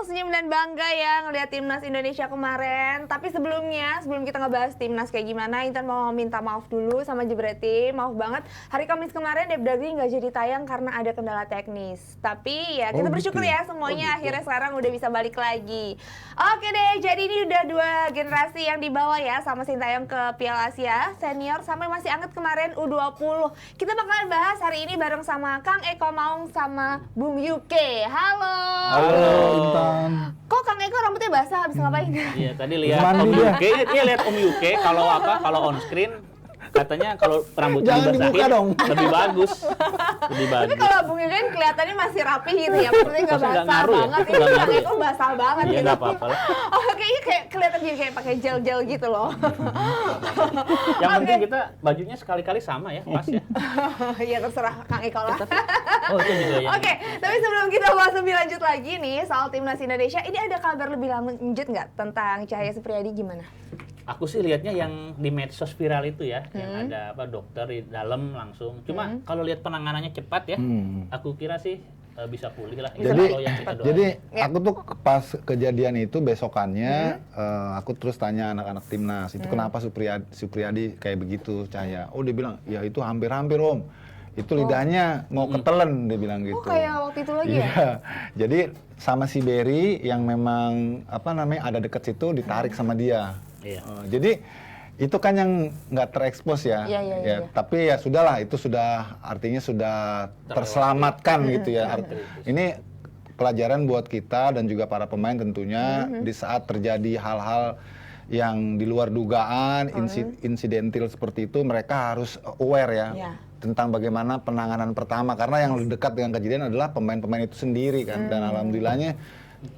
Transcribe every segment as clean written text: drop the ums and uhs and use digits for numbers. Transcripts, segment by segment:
senyum dan bangga ya ngeliat timnas Indonesia kemarin. Tapi sebelum kita ngebahas timnas kayak gimana, Intan mau minta maaf dulu sama Jebret Team. Maaf banget, hari Kamis kemarin Dep Dagri nggak jadi tayang karena ada kendala teknis. Tapi ya kita bersyukur ya semuanya akhirnya sekarang udah bisa balik lagi. Oke deh, jadi ini udah 2 generasi yang dibawa ya sama Sintayong ke Piala Asia senior sampai masih anget kemarin U20. Kita bakalan bahas hari ini bareng sama Kang Eko Maung sama Bung Yuke. Halo. Halo Intan. Kok Kang Eko rambutnya basah habis ngapain? Iya, tadi lihat Om Yuke, iya lihat Om Yuke kalau on screen katanya kalau rambutnya dibasahin lebih bagus. Tapi kalau Bung Yuke kan kelihatannya masih rapi gitu ya, maksudnya nggak basah banget. Ini Kang Eko basah banget gitu. Iya nggak apa-apa lah. Oh kayaknya kayak kelihatan jadi kayak pakai gel-gel gitu loh. Yang penting kita bajunya sekali-kali sama ya, pas ya. Iya terserah Kang Eko lah. Oh itu juga ya. Oke, tapi sebelum kita bahas lebih lanjut lagi nih soal timnas Indonesia, ini ada kabar lebih lanjut nggak tentang Cahaya Supriyadi gimana? Aku sih lihatnya yang di medsos viral itu ya, yang ada dokter di dalam langsung. Cuma kalau lihat penanganannya cepat ya, aku kira sih bisa pulih lah. Jadi aku tuh pas kejadian itu besokannya aku terus tanya anak-anak timnas itu kenapa Supriyadi kayak begitu Cahaya. Oh dia bilang ya itu hampir-hampir Om. Itu lidahnya mau ketelen dia bilang gitu. Oh kayak waktu itu lagi ya? Jadi sama si Berry yang memang ada deket situ ditarik sama dia. Iya. Jadi itu kan yang nggak terekspos ya. Iya. Tapi ya sudahlah itu sudah artinya sudah terselamatkan gitu ya. Ini pelajaran buat kita dan juga para pemain tentunya di saat terjadi hal-hal yang di luar dugaan, insidentil seperti itu mereka harus aware ya. Tentang bagaimana penanganan pertama karena yang dekat dengan kejadian adalah pemain-pemain itu sendiri kan dan alhamdulillahnya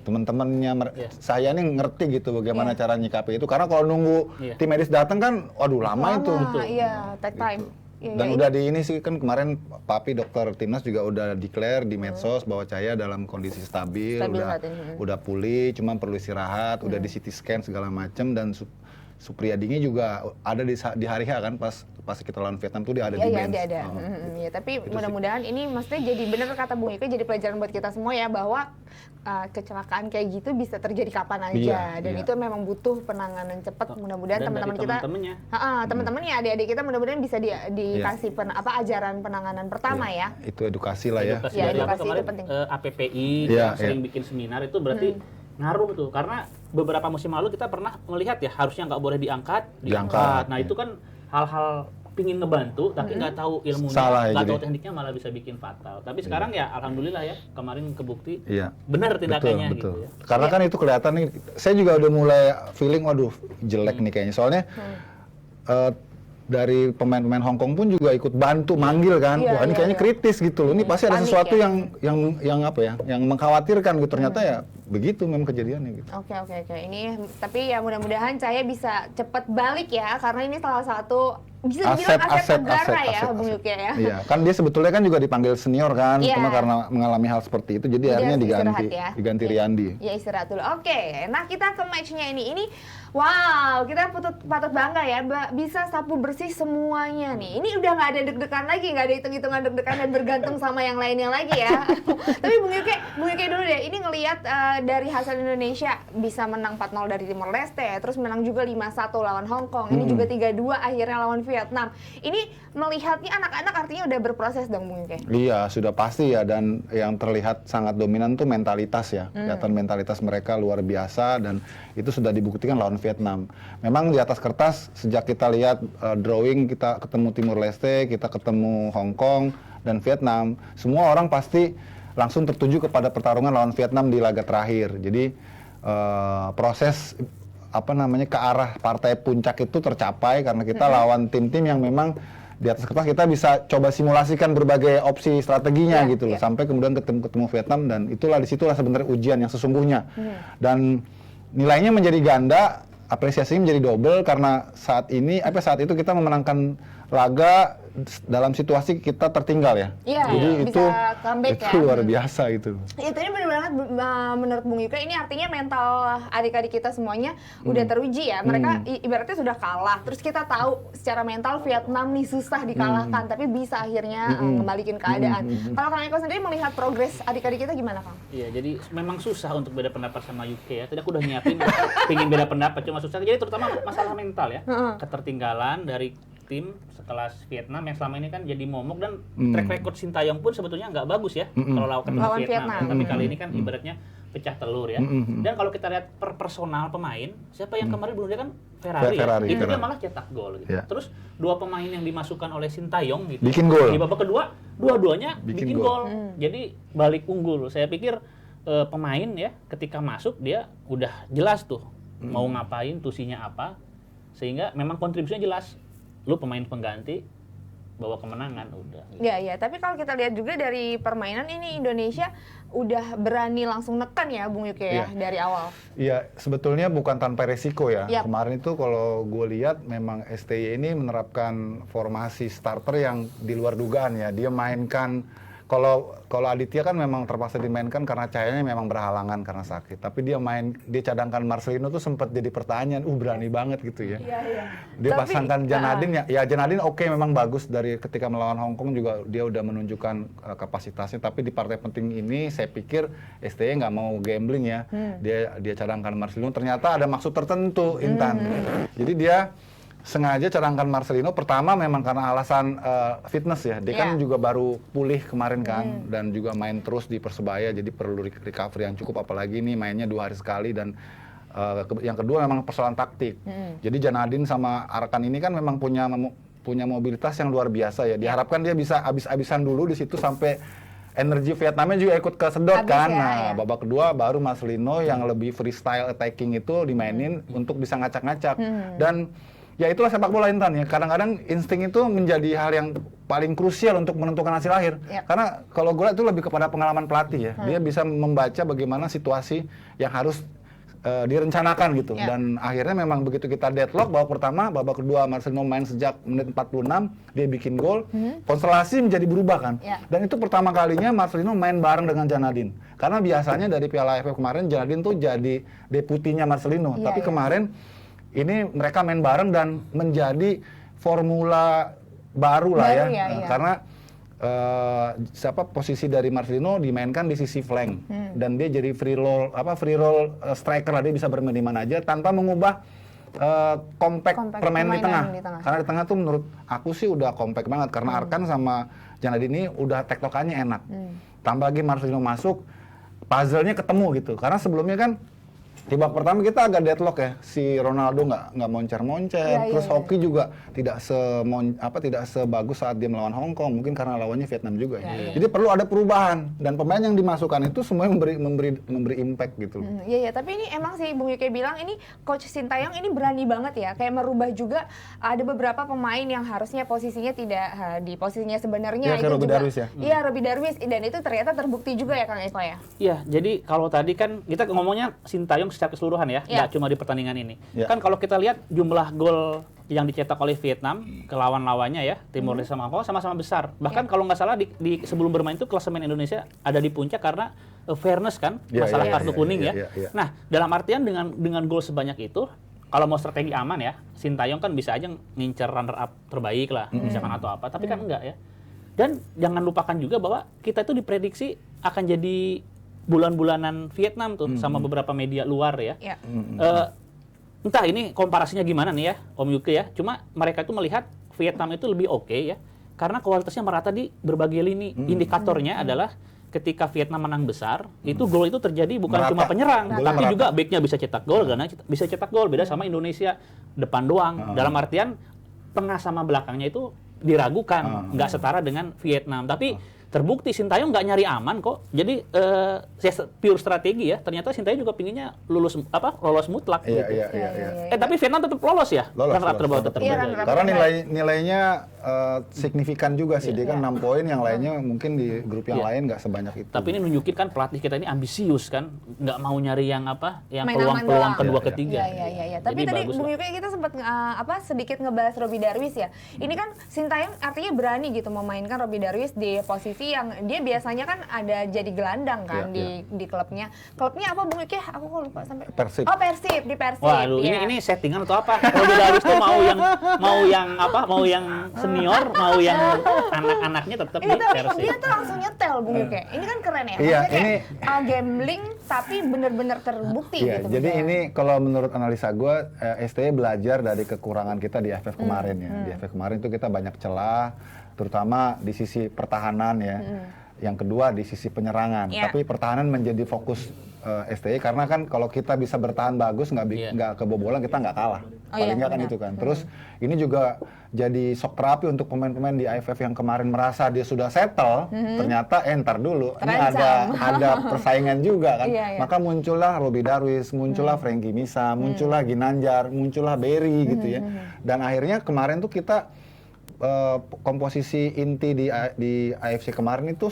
teman-temannya saya nih ngerti gitu bagaimana cara nyikapi itu karena kalau nunggu tim medis datang kan waduh lama itu. Iya, take time. Gitu. Dan udah di ini sih kan kemarin Papi dokter timnas juga udah declare di medsos bahwa Cahaya dalam kondisi stabil udah pulih, cuma perlu istirahat, udah di CT scan segala macam dan Supriyadinya juga ada di hari H kan pas kita lawan Vietnam tuh dia ada di bench. Iya, ada. Tapi mudah-mudahan ini maksudnya jadi benar kata Bung Ika jadi pelajaran buat kita semua ya bahwa kecelakaan kayak gitu bisa terjadi kapan aja dan itu memang butuh penanganan cepat. Mudah-mudahan teman-teman kita teman-temannya adik-adik kita mudah-mudahan bisa dikasih ajaran penanganan pertama ya. Itu edukasi lah ya. Edukasi itu penting. APPI yang sering bikin seminar itu berarti ngaruh tuh karena beberapa musim lalu kita pernah melihat ya harusnya nggak boleh diangkat. Nah itu kan hal-hal pingin ngebantu tapi nggak tahu ilmunya, nggak tahu tekniknya malah bisa bikin fatal. Tapi sekarang ya alhamdulillah ya kemarin kebukti benar tindakannya betul. Gitu ya. Karena kan itu kelihatan nih, saya juga udah mulai feeling waduh jelek nih kayaknya soalnya dari pemain-pemain Hong Kong pun juga ikut bantu manggil kan, wah ini kayaknya kritis gitu loh, ini pasti ada sesuatu yang mengkhawatirkan gitu, ternyata ya begitu memang kejadiannya gitu. Oke, ini tapi ya mudah-mudahan Cahaya bisa cepat balik ya, karena ini salah satu bisa dibilang aset negara ya, Bung Yuke ya. Iya, kan dia sebetulnya kan juga dipanggil senior kan, cuma karena mengalami hal seperti itu, jadi akhirnya diganti Riyandi. Ya istirahat dulu. Oke, nah kita ke matchnya ini. Wow, kita patut bangga ya, bisa sapu bersih semuanya nih. Ini udah nggak ada deg-degan lagi, nggak ada hitung-hitungan deg-degan dan bergantung sama yang lainnya lagi ya. Tapi Bung Yuke dulu deh, ini ngelihat dari hasil Indonesia bisa menang 4-0 dari Timor Leste, terus menang juga 5-1 lawan Hong Kong, ini juga 3-2 akhirnya lawan Vietnam. Ini melihatnya anak-anak artinya udah berproses dong Bung Yuke? Iya, sudah pasti ya, dan yang terlihat sangat dominan tuh mentalitas ya. Kelihatan mentalitas mereka luar biasa dan itu sudah dibuktikan lawan Vietnam. Memang di atas kertas sejak kita lihat drawing, kita ketemu Timor Leste, kita ketemu Hong Kong dan Vietnam, semua orang pasti langsung tertuju kepada pertarungan lawan Vietnam di laga terakhir. Jadi proses ke arah partai puncak itu tercapai karena kita lawan tim-tim yang memang di atas kertas kita bisa coba simulasikan berbagai opsi strateginya gitu loh, sampai kemudian ketemu Vietnam dan disitulah sebenarnya ujian yang sesungguhnya. Dan nilainya menjadi ganda, apresiasinya menjadi double karena saat itu kita memenangkan laga dalam situasi kita tertinggal ya. Iya, Jadi bisa itu comeback itu ya. luar biasa itu. Iya, tadi benar banget menurut Bung Yuke, ini artinya mental adik-adik kita semuanya udah teruji ya. Mereka ibaratnya sudah kalah. Terus kita tahu secara mental Vietnam nih susah dikalahkan, tapi bisa akhirnya ngembalikin keadaan. Kalau Kang Eko sendiri melihat progres adik-adik kita gimana, Kang? Iya, jadi memang susah untuk beda pendapat sama UK ya. Tadi aku udah nyiapin pingin beda pendapat, cuma susah. Jadi terutama masalah mental ya. Ketertinggalan dari tim sekelas Vietnam yang selama ini kan jadi momok, dan track record Sintayong pun sebetulnya nggak bagus ya kalau lawan Vietnam. Tapi kali ini kan ibaratnya pecah telur ya. Dan kalau kita lihat per personal pemain, siapa yang kemarin belum dia kan Ferrari. Itu dia malah cetak gol gitu. Terus dua pemain yang dimasukkan oleh Sintayong gitu. Bikin gol. Di babak kedua, dua-duanya bikin gol. Jadi balik unggul. Saya pikir pemain ya ketika masuk dia udah jelas tuh mau ngapain, tusinya apa, sehingga memang kontribusinya jelas. Lu pemain pengganti bawa kemenangan udah. Iya, tapi kalau kita lihat juga dari permainan ini Indonesia udah berani langsung neken ya Bung Yuke ya dari awal. Iya, sebetulnya bukan tanpa resiko ya. Yap. Kemarin itu kalau gue lihat memang STY ini menerapkan formasi starter yang di luar dugaan ya. Dia mainkan kalau Aditya kan memang terpaksa dimainkan karena cahayanya memang berhalangan karena sakit. Tapi dia cadangkan Marcelino tuh sempat jadi pertanyaan, berani banget gitu ya. Iya. Dia pasangkan Janadin ya Janadin oke, memang bagus dari ketika melawan Hong Kong juga dia udah menunjukkan kapasitasnya. Tapi di partai penting ini saya pikir STY nggak mau gambling ya. Dia cadangkan Marcelino, ternyata ada maksud tertentu Intan. Jadi dia sengaja cadangkan Marcelino, pertama memang karena alasan fitness ya. Dia kan juga baru pulih kemarin kan, dan juga main terus di Persebaya, jadi perlu recovery yang cukup, apalagi ini mainnya 2 hari sekali. Dan yang kedua memang persoalan taktik. Jadi Janadin sama Arkan ini kan memang punya mobilitas yang luar biasa ya. Diharapkan dia bisa abis-abisan dulu di situ sampai energi Vietnamnya juga ikut kesedot kan. Nah, babak kedua baru Marcelino yang lebih freestyle attacking itu dimainin untuk bisa ngacak-ngacak. Dan ya itulah sepak bola Intan ya. Kadang-kadang insting itu menjadi hal yang paling krusial untuk menentukan hasil akhir. Karena kalau gue lihat itu lebih kepada pengalaman pelatih ya. Dia bisa membaca bagaimana situasi yang harus direncanakan gitu. Dan akhirnya memang begitu kita deadlock babak pertama, babak kedua Marcelino main sejak menit 46, dia bikin gol. Konstelasi menjadi berubah kan. Dan itu pertama kalinya Marcelino main bareng dengan Janadin. Karena biasanya dari Piala AFF kemarin Janadin tuh jadi deputinya Marcelino. Tapi kemarin ini mereka main bareng dan menjadi formula baru lah ya. Karena posisi dari Marcelino dimainkan di sisi flank dan dia jadi free roll striker lah, dia bisa bermain di mana aja tanpa mengubah compact permainan di tengah. Karena di tengah tuh menurut aku sih udah compact banget karena Arkan sama Janadin ini udah tektokannya enak. Tambah lagi Marcelino masuk, puzzle-nya ketemu gitu. Karena sebelumnya kan di babak pertama kita agak deadlock ya, si Ronaldo nggak moncer-moncer, terus Hoki juga tidak sebagus saat dia melawan Hong Kong, mungkin karena lawannya Vietnam juga ya. Jadi perlu ada perubahan dan pemain yang dimasukkan itu semuanya memberi impact gitu. Iya, tapi ini emang sih Bung Yuke bilang ini Coach Sintayong ini berani banget ya, kayak merubah juga ada beberapa pemain yang harusnya posisinya tidak di posisinya sebenarnya. Itu Robby juga. Darwish ya. Iya, Robby Darwish, dan itu ternyata terbukti juga ya Kang Eko ya. Iya, jadi kalau tadi kan kita ngomongnya Sintayong secara keseluruhan ya, nggak cuma di pertandingan ini. Kan kalau kita lihat jumlah gol yang dicetak oleh Vietnam ke lawan-lawannya ya, Timor Leste sama Hong Kong sama-sama besar. Bahkan kalau nggak salah di sebelum bermain itu klasemen Indonesia ada di puncak karena fairness kan, masalah kartu kuning ya. Nah, dalam artian dengan gol sebanyak itu, kalau mau strategi aman ya, Sintayong kan bisa aja ngincer runner up terbaik lah, misalkan atau apa, tapi kan enggak ya. Dan jangan lupakan juga bahwa kita itu diprediksi akan jadi bulan-bulanan Vietnam tuh sama beberapa media luar ya. Entah ini komparasinya gimana nih ya, Om Yuke ya. Cuma mereka itu melihat Vietnam itu lebih oke ya, karena kualitasnya merata di berbagai lini. Indikatornya adalah ketika Vietnam menang besar, itu gol itu terjadi bukan cuma penyerang, tapi juga backnya bisa cetak gol, karena bisa cetak gol. Beda sama Indonesia depan doang. Dalam artian tengah sama belakangnya itu diragukan, nggak setara dengan Vietnam. Tapi terbukti Sintayong nggak nyari aman kok. Jadi pure strategi ya. Ternyata Sintayong juga pinginnya lolos mutlak gitu. Iya. Tapi Vietnam tetap lolos ya. Runner-up terbawah tetap Iya, berada. runner-up. Karena nilainya signifikan juga sih. Dia kan 6 poin, yang lainnya mungkin di grup yang lain nggak sebanyak itu. Tapi ini nunjukin kan pelatih kita ini ambisius kan, nggak mau nyari yang Main peluang-peluang aman kedua doang. ketiga. Iya. Tapi Jadi tadi bagus Bung lah. Yuki kita sempat sedikit ngebahas Robby Darwish ya. Ini kan Sintayong artinya berani gitu memainkan Robby Darwish di posisi yang dia biasanya kan ada jadi gelandang kan di klubnya. Klubnya apa Bung Yuki? Aku kok lupa sampai. Persib. Oh Persib, di Persib. Waduh, iya. ini settingan atau apa? Robby Darwish tuh mau yang senior, mau yang anak-anaknya tetap di Iya, tapi Persib. dia tuh langsung nyetel Bung Yuki. Ini kan keren ya. Iya, Maksudnya kayak, gambling tapi bener-bener terbukti Iya, gitu. jadi misalnya. ini kalau menurut analisa gue, STY belajar dari kekurangan kita di AFF kemarin ya. Di AFF kemarin itu kita banyak celah, terutama di sisi pertahanan ya. Yang kedua di sisi penyerangan. Iya. Tapi pertahanan menjadi fokus STY karena kan kalau kita bisa bertahan bagus, nggak kebobolan, kita nggak kalah. Paling nggak kan benar. itu kan. Terus ini juga jadi shock terapi untuk pemain-pemain di AFF yang kemarin merasa dia sudah settle, ternyata ntar dulu ini ada persaingan juga kan. Iya. Maka muncullah Robby Darwish, muncullah Frankie Misa, muncullah Ginanjar, muncullah Berry gitu ya. Dan akhirnya kemarin tuh kita komposisi inti di AFC kemarin itu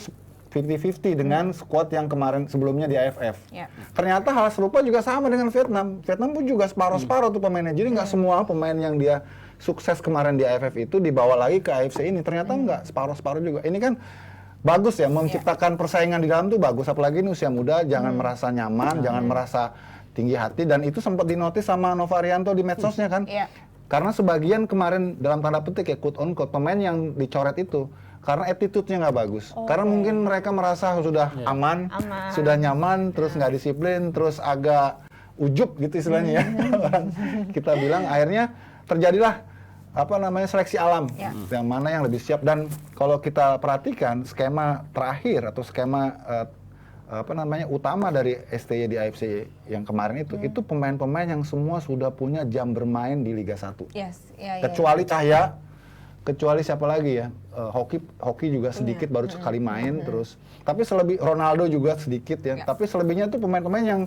50-50 dengan squad yang kemarin sebelumnya di AFF. Iya. Ternyata hal serupa juga sama dengan Vietnam. Vietnam pun juga separuh-separuh tuh pemainnya. Jadi nggak semua pemain yang dia sukses kemarin di AFF itu dibawa lagi ke AFC ini. Ternyata nggak separuh-separuh juga. Ini kan bagus ya, menciptakan persaingan di dalam tuh bagus. Apalagi ini usia muda, jangan merasa nyaman, jangan merasa tinggi hati. Dan itu sempat dinotis sama Novarianto di medsosnya kan. Iya. Karena sebagian kemarin dalam tanda petik ya quote on quote pemain yang dicoret itu karena attitude-nya nggak bagus. Karena mungkin mereka merasa sudah aman, sudah nyaman, terus nggak disiplin, terus agak ujub gitu istilahnya ya. Kita bilang akhirnya terjadilah seleksi alam yang mana yang lebih siap. Dan kalau kita perhatikan skema terakhir atau skema utama dari STY di AFC yang kemarin itu pemain-pemain yang semua sudah punya jam bermain di Liga 1. Yes. Kecuali Cahya, kecuali siapa lagi ya? Hoki juga sedikit baru sekali main terus. Tapi Ronaldo juga sedikit ya. Tapi selebihnya itu pemain-pemain yang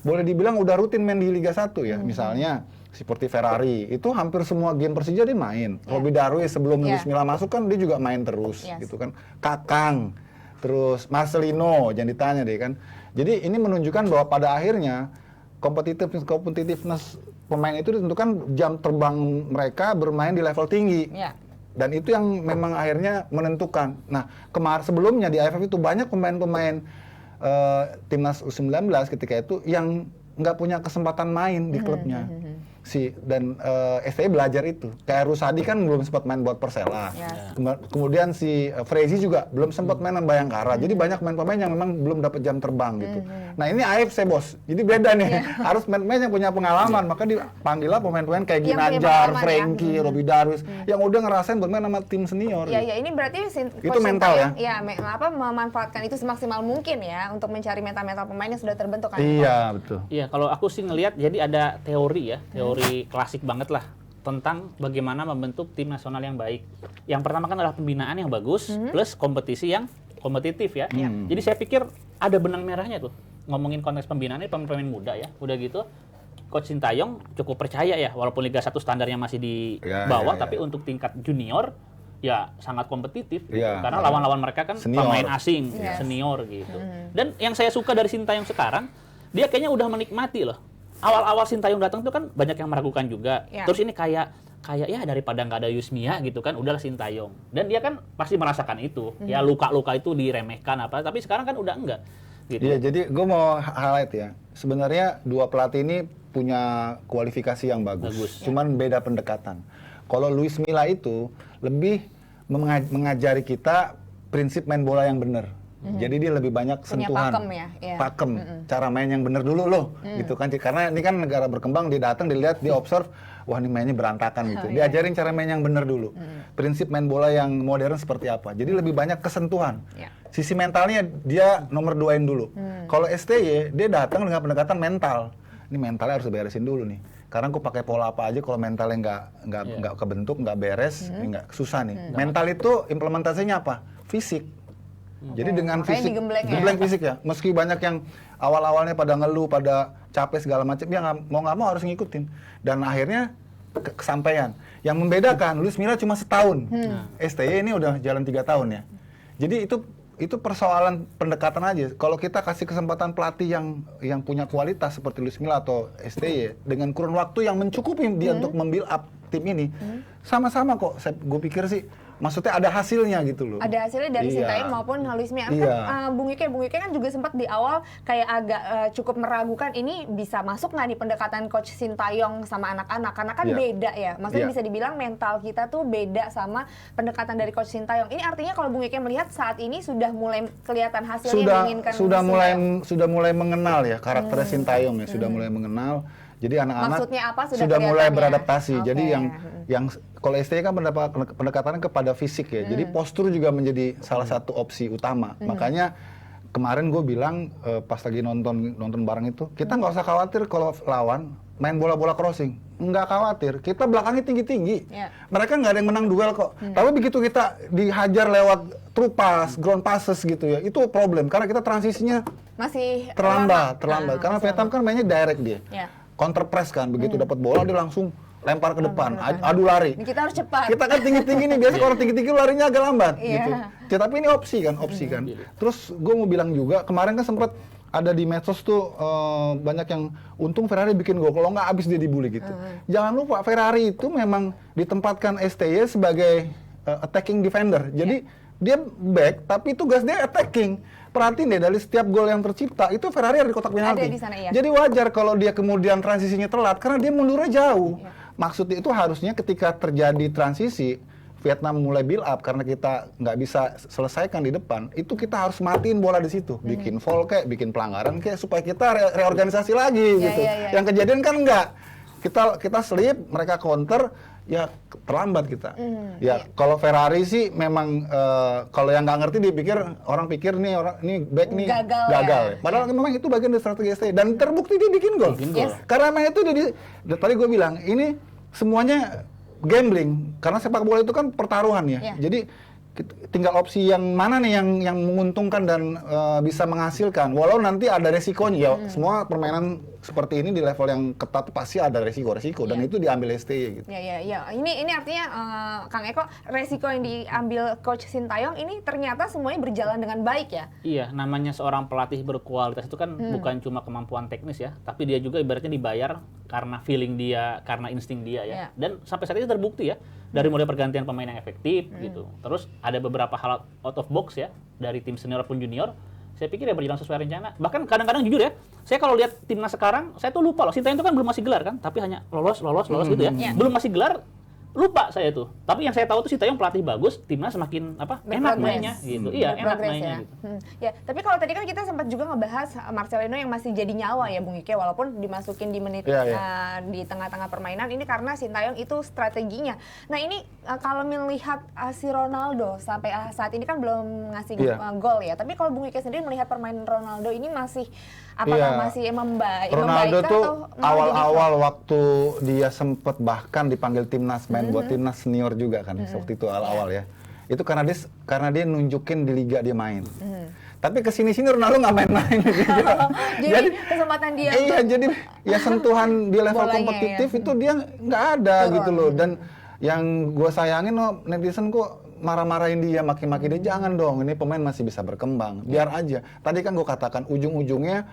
boleh dibilang udah rutin main di Liga 1 ya. Misalnya seperti Ferrari, itu hampir semua game Persija dia main. Robby Darwish sebelum Luis Milla masuk kan dia juga main terus gitu kan. Kakang, terus Marcelino, jangan ditanya deh kan. Jadi ini menunjukkan bahwa pada akhirnya competitiveness pemain itu ditentukan jam terbang mereka bermain di level tinggi. Dan itu yang memang akhirnya menentukan. Nah, sebelumnya di AFF itu banyak pemain-pemain timnas U19 ketika itu yang nggak punya kesempatan main di klubnya. Dan STY belajar itu. Kayak Rusadi kan belum sempat main buat Persela. Kemudian si Frezi juga belum sempat main sama Bayangkara. Jadi banyak pemain-pemain yang memang belum dapat jam terbang gitu. Nah ini AFC bos. Jadi beda nih. Harus pemain-pemain yang punya pengalaman. Maka dipanggillah pemain-pemain kayak Ginanjar, Frankie, Robby Darwish yang udah ngerasain bermain sama tim senior. Iya, ini berarti itu mental ya. Ya, memanfaatkan itu semaksimal mungkin ya untuk mencari mental-mental pemain yang sudah terbentuk kan. Iya, betul. Iya, kalau aku sih ngelihat jadi ada teori ya, teori klasik banget lah tentang bagaimana membentuk tim nasional yang baik. Yang pertama kan adalah pembinaan yang bagus plus kompetisi yang kompetitif ya. Jadi saya pikir ada benang merahnya tuh. Ngomongin konteks pembinaan ini pemain-pemain muda ya. Udah gitu Coach Sintayong cukup percaya ya walaupun Liga 1 standarnya masih di bawah tapi untuk tingkat junior ya sangat kompetitif gitu. Karena lawan-lawan mereka kan pemain asing, senior gitu. Dan yang saya suka dari Sintayong sekarang, dia kayaknya udah menikmati loh. Awal-awal Sintayong datang tuh kan banyak yang meragukan juga. Terus ini kayak ya daripada nggak ada Yusmia gitu kan, udahlah Sintayong. Dan dia kan pasti merasakan itu. Ya luka-luka itu diremehkan tapi sekarang kan udah enggak. Gitu. Iya, jadi gue mau highlight ya. Sebenarnya dua pelatih ini punya kualifikasi yang bagus. Cuman beda pendekatan. Kalau Luis Milla itu lebih mengajari kita prinsip main bola yang benar. Jadi dia lebih banyak sentuhan, pakem, cara main yang benar dulu loh, gitu kan. Karena ini kan negara berkembang, dia datang, dilihat, dia observe, wah ini mainnya berantakan gitu. Diajarin cara main yang benar dulu, prinsip main bola yang modern seperti apa. Jadi lebih banyak kesentuhan. Sisi mentalnya dia nomor 2-in dulu. Kalau STY dia datang dengan pendekatan mental. Ini mentalnya harus beresin dulu nih. Karena aku pakai pola apa aja kalau mentalnya nggak kebentuk, nggak beres, nggak susah nih. Mental itu implementasinya apa? Fisik. Jadi dengan makanya fisik, digembleng ya. gembleng fisik ya. Meski banyak yang awal-awalnya pada ngeluh, pada capek segala macam, dia mau nggak mau harus ngikutin. Dan akhirnya kesampaian. Yang membedakan, Luis Milla cuma setahun. STY ini udah jalan 3 tahun ya. Jadi itu persoalan pendekatan aja. Kalau kita kasih kesempatan pelatih yang punya kualitas seperti Luis Milla atau STY dengan kurun waktu yang mencukupi dia untuk membuild up tim ini, sama-sama kok. Gue pikir sih, maksudnya ada hasilnya gitu loh. Ada hasilnya dari Iya. Sintayong maupun Luis Milla. Iya. Kan Bung Ike kan juga sempat di awal kayak agak cukup meragukan ini bisa masuk nggak nih pendekatan coach Sintayong sama anak-anak, karena kan Iya. beda ya. Maksudnya Iya. bisa dibilang mental kita tuh beda sama pendekatan dari coach Sintayong. Ini artinya kalau Bung Ike melihat saat ini sudah mulai kelihatan hasilnya yang diinginkan sudah mulai mengenal ya karakter Sintayong ya, sudah mulai mengenal. Jadi anak-anak Maksudnya apa sudah mulai kelihatan ya? beradaptasi. Oke. Jadi yang kalau STY kan pendekatannya kepada fisik ya. Jadi postur juga menjadi salah satu opsi utama. Makanya kemarin gue bilang pas lagi nonton bareng itu, kita nggak usah khawatir kalau lawan main bola-bola crossing. Nggak khawatir, kita belakangnya tinggi-tinggi. Yeah. Mereka nggak ada yang menang duel kok. Tapi begitu kita dihajar lewat true pass, ground passes gitu ya, itu problem. Karena kita transisinya masih terlambat. Karena masih Vietnam kan mainnya direct dia. Ya. Counter press kan, begitu dapat bola dia langsung lempar ke depan, adu lari. Ini kita harus cepat. Kita kan tinggi-tinggi nih, biasa orang tinggi-tinggi larinya agak lambat Iya. gitu. Ya, tapi ini opsi kan. Terus gue mau bilang juga, kemarin kan sempat ada di medsos tuh banyak yang untung Ferrari bikin gol, kalau nggak abis dia dibully gitu. Jangan lupa Ferrari itu memang ditempatkan STY sebagai attacking defender. Jadi dia back, tapi tugas dia attacking. Perhatiin deh, dari setiap gol yang tercipta, itu Ferrari ada di kotak penalti. Ada di sana, iya. Jadi wajar kalau dia kemudian transisinya telat, karena dia mundurnya jauh. Maksudnya itu harusnya ketika terjadi transisi, Vietnam mulai build up, karena kita nggak bisa selesaikan di depan, itu kita harus matiin bola di situ. Bikin foul kayak, bikin pelanggaran kayak, supaya kita reorganisasi lagi gitu. Yang kejadian kan enggak. Kita slip, mereka counter, ya terlambat kita. Kalau Ferrari sih memang kalau yang nggak ngerti orang pikir nih back nih Gagal ya. Padahal memang itu bagian dari strategi STY dan terbukti dia bikin gol. Yes. Karena memang itu tadi gue bilang ini semuanya gambling karena sepak bola itu kan pertaruhan ya. Yeah. Jadi tinggal opsi yang mana nih yang menguntungkan dan bisa menghasilkan. Walau nanti ada resikonya ya. Semua permainan seperti ini di level yang ketat pasti ada resiko dan itu diambil STY gitu. Ya. Ini artinya Kang Eko, resiko yang diambil coach Sintayong ini ternyata semuanya berjalan dengan baik ya. Iya, namanya seorang pelatih berkualitas itu kan bukan cuma kemampuan teknis ya, tapi dia juga ibaratnya dibayar karena feeling dia, karena insting dia ya. Iya. Dan sampai saat ini terbukti ya, dari mulai pergantian pemain yang efektif gitu. Terus ada beberapa hal out of box ya, dari tim senior pun junior. Saya pikir ya berjalan sesuai rencana. Bahkan kadang-kadang jujur ya, saya kalau lihat timnas sekarang, saya tuh lupa loh. Sintayong itu kan belum masih gelar kan, tapi hanya lolos gitu ya. Belum masih gelar, lupa saya tuh. Tapi yang saya tahu tuh Sintayong pelatih bagus, timnas semakin enak mainnya gitu. Iya, enak mainnya gitu. Ya, tapi kalau tadi kan kita sempat juga ngebahas Marcelino yang masih jadi nyawa ya Bung Ike, walaupun dimasukin di menit di tengah-tengah permainan ini karena Sintayong itu strateginya. Nah ini kalau melihat si Ronaldo sampai saat ini kan belum ngasih gol ya, tapi kalau Bung Ike sendiri melihat permainan Ronaldo ini masih apakah masih membaik? Ronaldo tuh awal-awal waktu dia sempat bahkan dipanggil timnas main buat timnas senior juga kan waktu itu awal-awal ya. Itu karena dia nunjukin di liga dia main. Tapi kesini-sini Ronaldo nggak main-main gitu. Jadi kesempatan dia. Iya, jadi ya sentuhan di level kompetitif itu dia nggak ada gitu loh. Dan yang gue sayangin netizen kok marah-marahin dia, maki-maki dia, jangan dong, ini pemain masih bisa berkembang, biar aja. Tadi kan gue katakan ujung-ujungnya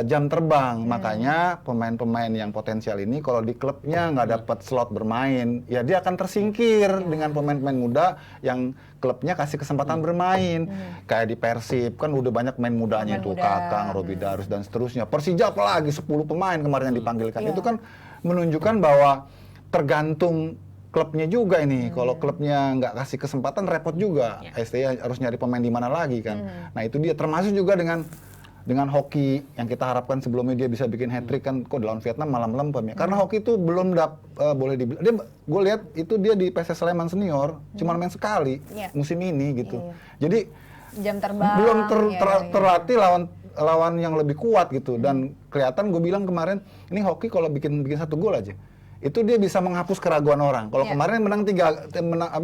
jam terbang, makanya pemain-pemain yang potensial ini kalau di klubnya nggak dapat slot bermain, ya dia akan tersingkir dengan pemain-pemain muda yang klubnya kasih kesempatan bermain. Kayak di Persib kan udah banyak pemain mudanya tuh, Kakang, Robi Darus dan seterusnya. Persija apalagi 10 pemain kemarin yang dipanggilkan. Itu kan menunjukkan bahwa tergantung klubnya juga ini. Kalau klubnya nggak kasih kesempatan repot juga. STY harus nyari pemain di mana lagi kan. Nah itu dia, termasuk juga dengan hoki yang kita harapkan sebelumnya dia bisa bikin hat-trick kan, kok lawan Vietnam malam lempem ya. Karena hoki itu belum boleh dibilang. Gue lihat itu dia di PSS Sleman senior cuma main sekali musim ini gitu. Jadi jam terbang belum terlatih lawan yang lebih kuat gitu. Dan kelihatan gue bilang kemarin ini hoki kalau bikin 1 gol aja itu dia bisa menghapus keraguan orang. Kalau kemarin menang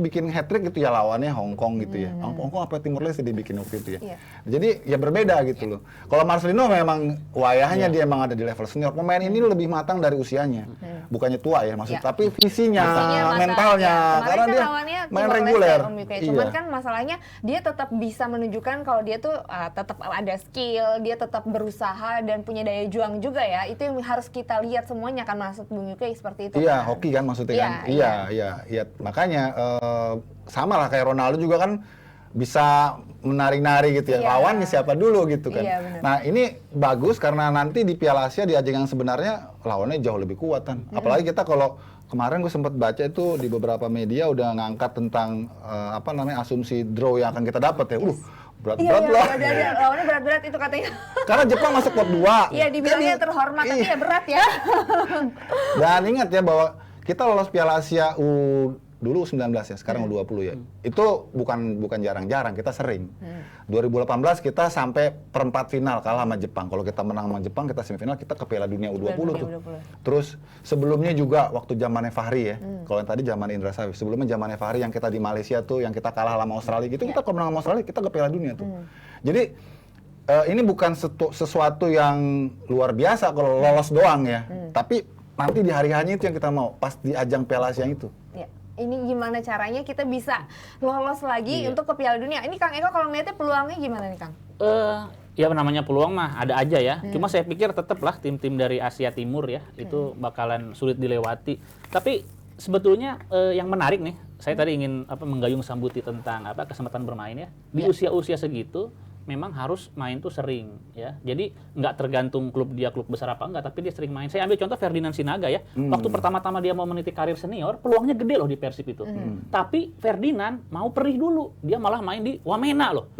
bikin hat-trick gitu ya lawannya Hong Kong gitu ya. Hong Kong apa Timur Leste dibikin waktu itu ya. Jadi ya berbeda gitu loh. Kalau Marcelino memang wayahnya dia emang ada di level senior. Pemain ini lebih matang dari usianya. Bukannya tua ya maksud, tapi visinya, mentalnya. Karena kan dia main reguler. Cuman kan masalahnya dia tetap bisa menunjukkan kalau dia tuh tetap ada skill, dia tetap berusaha dan punya daya juang juga ya. Itu yang harus kita lihat semuanya kan maksud Bung Yuke seperti itu. Iya, hoki kan maksudnya kan. Iya. Makanya sama lah kayak Ronaldo juga kan bisa menari-nari gitu ya. Lawannya siapa dulu gitu kan. Nah, ini bagus karena nanti di Piala Asia di ajang yang sebenarnya lawannya jauh lebih kuat kan. Apalagi kita kalau kemarin gue sempat baca itu di beberapa media udah ngangkat tentang asumsi draw yang akan kita dapat ya. Berat-berat lah. Iya, lawannya berat-berat itu katanya. Karena Jepang masuk pot 2. Iya, dibilangnya terhormat, tapi ya berat ya. Dan ingat ya bahwa kita lolos Piala Asia dulu 19 ya, sekarang U20 ya. Itu bukan jarang-jarang, kita sering. 2018 kita sampai perempat final kalah sama Jepang. Kalau kita menang sama Jepang, kita semifinal, kita ke Piala Dunia U20 tuh. Terus sebelumnya juga waktu zamannya Fahri ya. Kalau yang tadi zaman Indra Safri, sebelumnya zamannya Fahri yang kita di Malaysia tuh, yang kita kalah sama Australia gitu, kita kalau menang sama Australia, kita ke Piala Dunia tuh. Jadi ini bukan sesuatu yang luar biasa kalau lolos doang ya. Tapi nanti di hari-harinya itu yang kita mau, pas di ajang Piala Asia itu. Ini gimana caranya kita bisa lolos lagi untuk ke Piala Dunia? Ini Kang Eko kalau ngeliatnya peluangnya gimana nih Kang? Ya namanya peluang mah ada aja ya. Cuma saya pikir tetaplah tim-tim dari Asia Timur ya itu bakalan sulit dilewati. Tapi sebetulnya yang menarik nih, saya tadi ingin menggayung Sambuti tentang kesempatan bermain ya. Di usia-usia segitu memang harus main tuh sering ya. Jadi nggak tergantung klub besar apa enggak, tapi dia sering main. Saya ambil contoh Ferdinand Sinaga ya. Waktu pertama-tama dia mau meniti karir senior, peluangnya gede loh di Persib itu. Tapi Ferdinand mau perih dulu. Dia malah main di Wamena loh.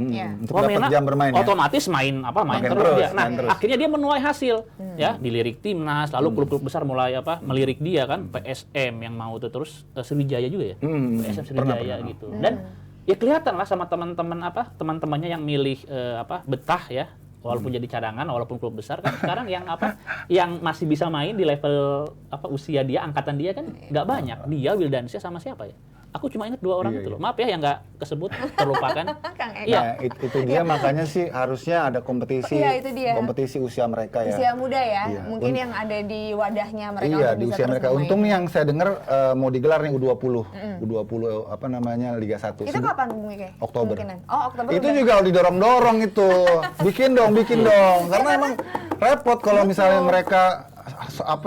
Wamena jam bermain otomatis main terus dia. Nah, akhirnya dia menuai hasil ya, dilirik timnas, lalu klub-klub besar mulai melirik dia kan, PSM yang mau tuh terus Sriwijaya juga ya. PSM Sriwijaya gitu. Dan ya kelihatan lah sama teman-temannya yang milih betah ya, walaupun jadi cadangan, walaupun klub besar kan sekarang yang masih bisa main di level usia dia, angkatan dia kan nggak banyak. Dia Wildansyah sama siapa ya? Aku cuma ingat 2 orang itu loh. Maaf ya yang nggak kesebut, terlupakan. Iya, itu dia makanya sih harusnya ada kompetisi. Itu dia. Kompetisi usia mereka ya. Usia muda ya. Mungkin yang ada di wadahnya mereka. Iya, di usia mereka. Untung nih yang saya dengar mau digelar nih U20. U20 Liga 1. Itu kapan Bung Ike? Oktober. Oktober. Itu juga didorong-dorong itu. Bikin dong. Karena emang repot kalau misalnya mereka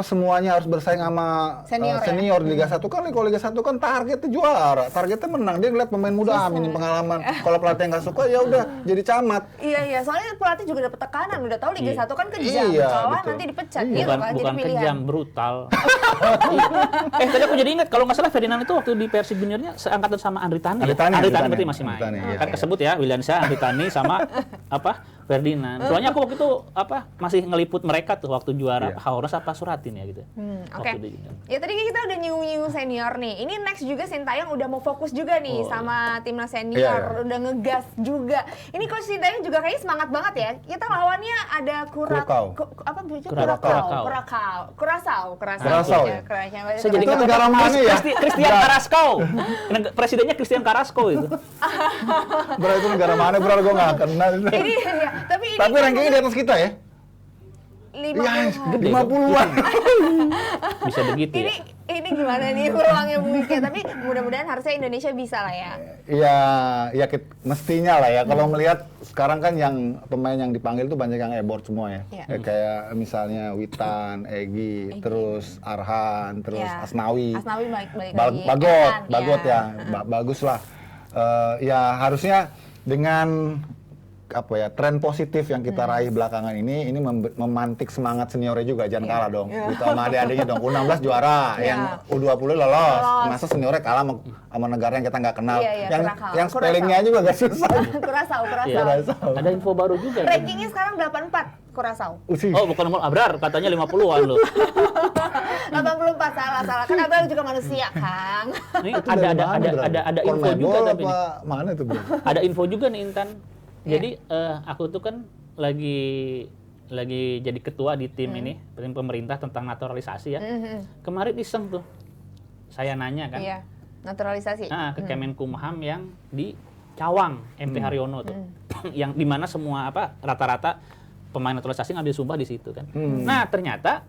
semuanya harus bersaing sama senior di Liga 1 kan. Kalau Liga 1 kan targetnya juara, targetnya menang. Dia ngeliat pemain muda minim pengalaman. Kalau pelatih nggak suka ya udah jadi camat. Iya, soalnya pelatih juga dapat tekanan, udah tahu Liga 1 kan kejam. Kalah nanti dipecat gitu kan, jadi pilihan. Bukan kejam, brutal. Tadi aku jadi ingat kalau nggak salah Ferdinand itu waktu di Persib juniornya seangkatan sama Andri Tani berarti masih main. Kan kesebut ya, Wildansyah, Andri Tani sama Ferdinand. Soalnya aku waktu itu masih ngeliput mereka tuh waktu juara Haornas Suratin ya gitu. Oke. Ya tadi kita udah nyinggung senior nih. Ini next juga Sintayong udah mau fokus juga nih sama timnas senior, udah ngegas juga. Ini Coach Sintayong juga kayaknya semangat banget ya. Kita lawannya ada Kurasau. Saya jadi negara mana ya? Christian Carrasco. Presidennya Christian Carrasco itu. Bro itu negara mana bro? Gue nggak kenal. Ini ya, tapi rankingnya di atas kita ya? 50-an. Bisa begitu ya. Ini gimana nih peluangnya Bung Ike? Tapi mudah-mudahan harusnya Indonesia bisa lah ya. Ya mestinya lah ya. Kalau melihat sekarang kan yang pemain yang dipanggil tuh banyak yang e-board semua ya. Kayak misalnya Witan, Egy, terus Arhan, terus Asnawi. Asnawi balik lagi. Bagot ya. Bagus lah. Ya harusnya dengan tren positif yang kita raih belakangan ini memantik semangat seniornya juga, jangan kalah dong. Gitu sama adik-adiknya dong. U16 juara, yang U20 lolos. Masa seniornya kalah sama negara yang kita nggak kenal. Yang spellingnya juga gak susah. Kurasau. Ada info baru juga. Rankingnya sekarang 84 Kurasau. Oh, bukan Abrar, katanya 50-an loh. 84 salah. Kan Abrar juga manusia, Kang. Ini ada info juga tapi mana itu, Bro? Ada info juga nih Intan. Jadi aku tuh kan lagi lagi jadi ketua di tim ini, tim pemerintah tentang naturalisasi ya. Kemarin iseng tuh, saya nanya kan, Iya, naturalisasi. ke Kemenkumham yang di Cawang, MP Haryono tuh, yang dimana semua rata-rata pemain naturalisasi ngambil sumpah di situ kan. Nah ternyata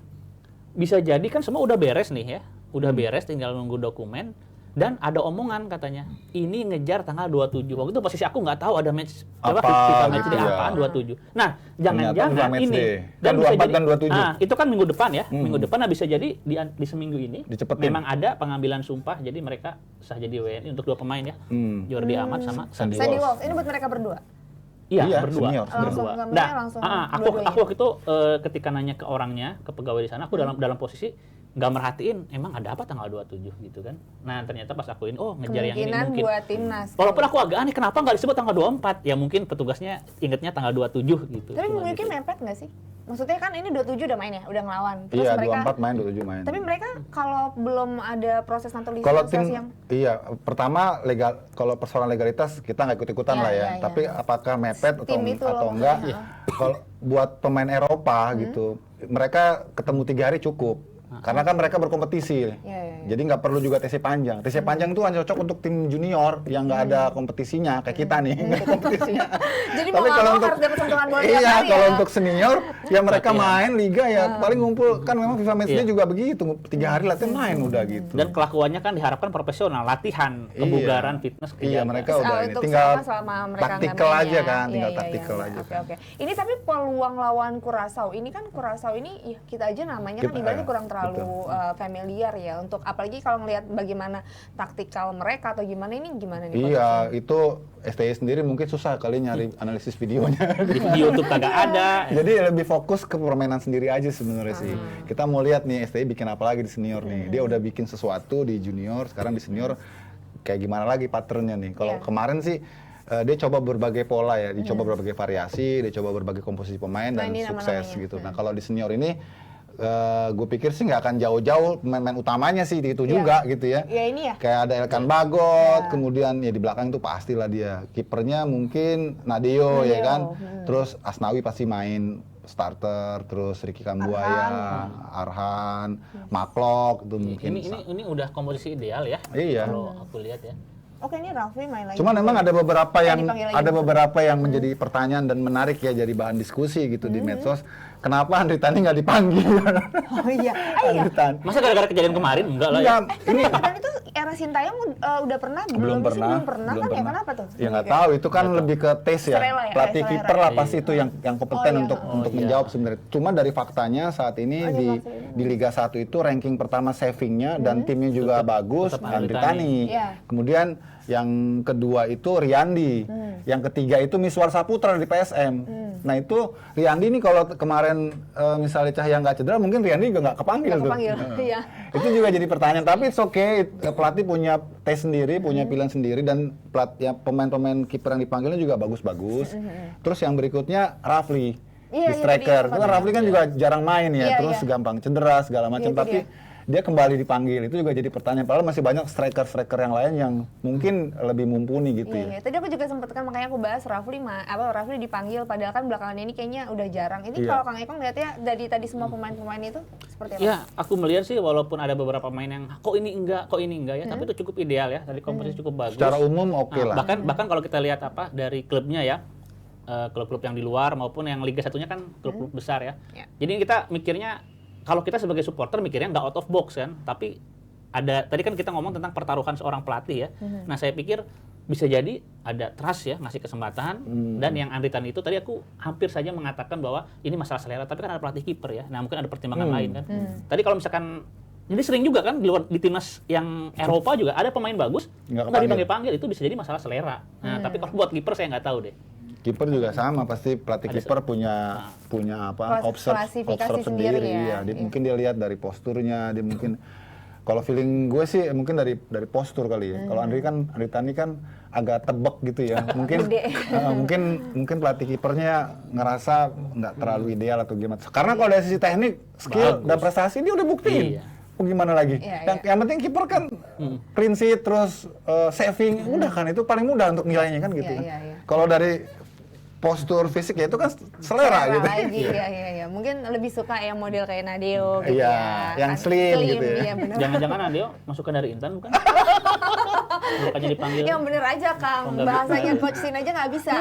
bisa jadi kan semua udah beres nih ya, udah beres, tinggal nunggu dokumen. Dan ada omongan katanya, ini ngejar tanggal 27. Waktu itu posisi aku nggak tahu ada match FIFA match day apaan 27. Nah, jangan-jangan ini dan 24 dan 27. Nah, itu kan minggu depan ya. Minggu depan bisa jadi di seminggu ini dicepetin. memang ada pengambilan sumpah, jadi mereka sah jadi WNI untuk 2 pemain ya. Jordi Amat sama Sandy Sandy Walsh. Walsh, ini buat mereka berdua? Iya, senior. berdua. Langsung, Nah, langsung aku waktu itu ketika nanya ke orangnya, ke pegawai di sana, aku dalam posisi nggak merhatiin emang ada apa tanggal 27 gitu kan. Nah ternyata pas akuin, ngejar yang ini mungkin. buat timnas. Walaupun aku agak aneh kenapa nggak disebut tanggal 24, ya mungkin petugasnya ingetnya tanggal 27 gitu. Tapi cuma mungkin gitu. mepet nggak sih? Maksudnya kan ini 27 udah main ya, udah ngelawan. Terus Iya, mereka 24 main, 27 main. Tapi mereka kalau belum ada proses Kalau naturalisasi tim, yang pertama kalau persoalan legalitas kita nggak ikut-ikutan Iya, lah ya. iya, iya. Tapi apakah mepet Tim itu atau loh. enggak? Iya. Kalau buat pemain Eropa gitu, mereka ketemu 3 hari cukup. Karena kan mereka berkompetisi, iya. jadi nggak perlu juga TC panjang. TC panjang tuh hanya cocok untuk tim junior yang nggak ada kompetisinya, kayak kita nih, nggak ada kompetisinya. Jadi mau nggak mau harus dapat sentuhan bola tiap Iya, hari kalau ya. untuk senior, ya mereka Latihan. main liga ya paling ngumpul, kan memang FIFA Matchday Iya. juga begitu, 3 hari latihan main udah gitu. Dan kelakuannya kan diharapkan profesional, latihan, kebugaran, fitness, Iya, kejagaan. mereka udah ini Untuk tinggal selama mereka nggak taktikal main aja ya. kan, tinggal Iya, iya, taktikal iya. aja. Oke. Ini tapi peluang lawan Curaçao ini kan Curaçao ini ya kita aja namanya kan Kita, ibaratnya kurang terlalu betul. familiar ya untuk apalagi kalau ngelihat bagaimana taktikal mereka atau gimana nih Iya, itu STI sendiri mungkin susah kali nyari analisis videonya. Di YouTube kagak ada. Jadi lebih fokus ke permainan sendiri aja sebenarnya sih. Kita mau lihat nih STI bikin apa lagi di senior nih. Dia udah bikin sesuatu di junior, sekarang di senior kayak gimana lagi patternnya nih. Kalau Iya. kemarin sih dia coba berbagai pola ya, dicoba berbagai variasi, dia coba berbagai komposisi pemain dan Mainin sukses nama-namanya. gitu. Nah kalau di senior ini gue pikir sih nggak akan jauh-jauh pemain-pemain utamanya sih itu Iya. juga gitu ya. Ya ini ya. Kayak ada Elkan Bagot, kemudian ya di belakang itu pastilah dia. Kipernya mungkin Nadeo ya kan. Terus Asnawi pasti main starter, terus Ricky Kambuaya, Arhan, Maklok itu mungkin. Ini udah komposisi ideal ya. Iya. Kalau aku lihat ya. Oke, ini Rafli main lagi. Cuman memang ada beberapa yang dipanggil lagi. ada beberapa yang menjadi pertanyaan dan menarik ya jadi bahan diskusi gitu di medsos. Kenapa Andri Tani nggak dipanggil? Oh iya. Iya. Andri Tani. Masa gara-gara kejadian kemarin? Enggak lah ya. Enggak, ini Dan itu era Sintayong udah pernah belum sih? pernah. Belum pernah kan ya, kenapa tuh? Ya nggak tahu, itu kan lebih ke tes ya. Selera ya, Pelatih selera. kiper lah pasti itu yang kompeten iya. untuk menjawab sebenarnya. Cuma dari faktanya saat ini di Liga 1 itu ranking pertama savingnya dan timnya juga bagus tetap Andri Andri Tani. Iya. Kemudian yang kedua itu Riyandi. Yang ketiga itu Miswar Saputra di PSM. Nah itu Riyandi nih kalau kemarin misalnya Cahya nggak cedera, mungkin Riyandi juga nggak kepanggil Nggak tuh. kepanggil, iya. Itu juga jadi pertanyaan. Tapi it's okay, pelatih punya tes sendiri, punya pilihan sendiri dan pemain-pemain kiper yang dipanggilnya juga bagus-bagus. Terus yang berikutnya Rafli Iya, di iya, striker. tadi Itu kan Rafli kan juga jarang main ya, Iya, terus iya. gampang cedera segala macam. Iya, itu Tapi dia kembali dipanggil, itu juga jadi pertanyaan. Padahal masih banyak striker-striker yang lain yang mungkin lebih mumpuni gitu Iya, ya. tadi aku juga sempat kan makanya aku bahas Rafli dipanggil padahal kan belakangan ini kayaknya udah jarang. Ini Iya. kalau Kang Eko ngeliatnya dari tadi semua pemain-pemain itu seperti apa? Ya, aku melihat sih walaupun ada beberapa pemain yang kok ini enggak ya, tapi itu cukup ideal ya. Dari komposisi cukup bagus. Secara umum oke Nah, lah. bahkan kalau kita lihat dari klubnya ya, klub-klub yang di luar maupun yang Liga 1-nya kan klub-klub besar ya. Ya. Jadi kita mikirnya kalau kita sebagai supporter mikirnya nggak out of box kan, tapi tadi kan kita ngomong tentang pertaruhan seorang pelatih ya. Nah, saya pikir bisa jadi ada trust ya, ngasih kesempatan dan yang Andri Tani itu tadi aku hampir saja mengatakan bahwa ini masalah selera, tapi kan ada pelatih kiper ya. Nah, mungkin ada pertimbangan lain kan. Tadi kalau misalkan jadi sering juga kan di timnas yang Eropa juga ada pemain bagus Nggak nggak dipanggil-panggil, itu bisa jadi masalah selera. Nah, tapi kalau buat kiper saya nggak tahu deh. Kiper juga sama, pasti pelatih kiper punya apa Klasifikasi sendiri ya. Iya, mungkin dia lihat dari posturnya, dia mungkin kalau feeling gue sih mungkin dari postur kali ya. Kalau Andri Tani kan agak tebek gitu ya. Mungkin mungkin pelatih kipernya ngerasa nggak terlalu ideal atau gimana. Karena kalau dari sisi teknik, skill dan prestasi dia udah buktiin. Iya. Mau gimana lagi? Iya, Yang penting kiper kan clean sheet terus saving, udah kan itu paling mudah untuk nilainya kan gitu. Iya, iya, iya. Kalau dari postur fisik ya itu kan selera gitu. Lagi, iya. Mungkin lebih suka yang model kayak Nadeo gitu Iya, ya. yang slim gitu ya. Iya, bener. Jangan-jangan Adeo masukan dari Intan bukan? Bukannya dipanggil. Yang bener aja Kang, nggak bahasanya Coach Sin aja nggak bisa.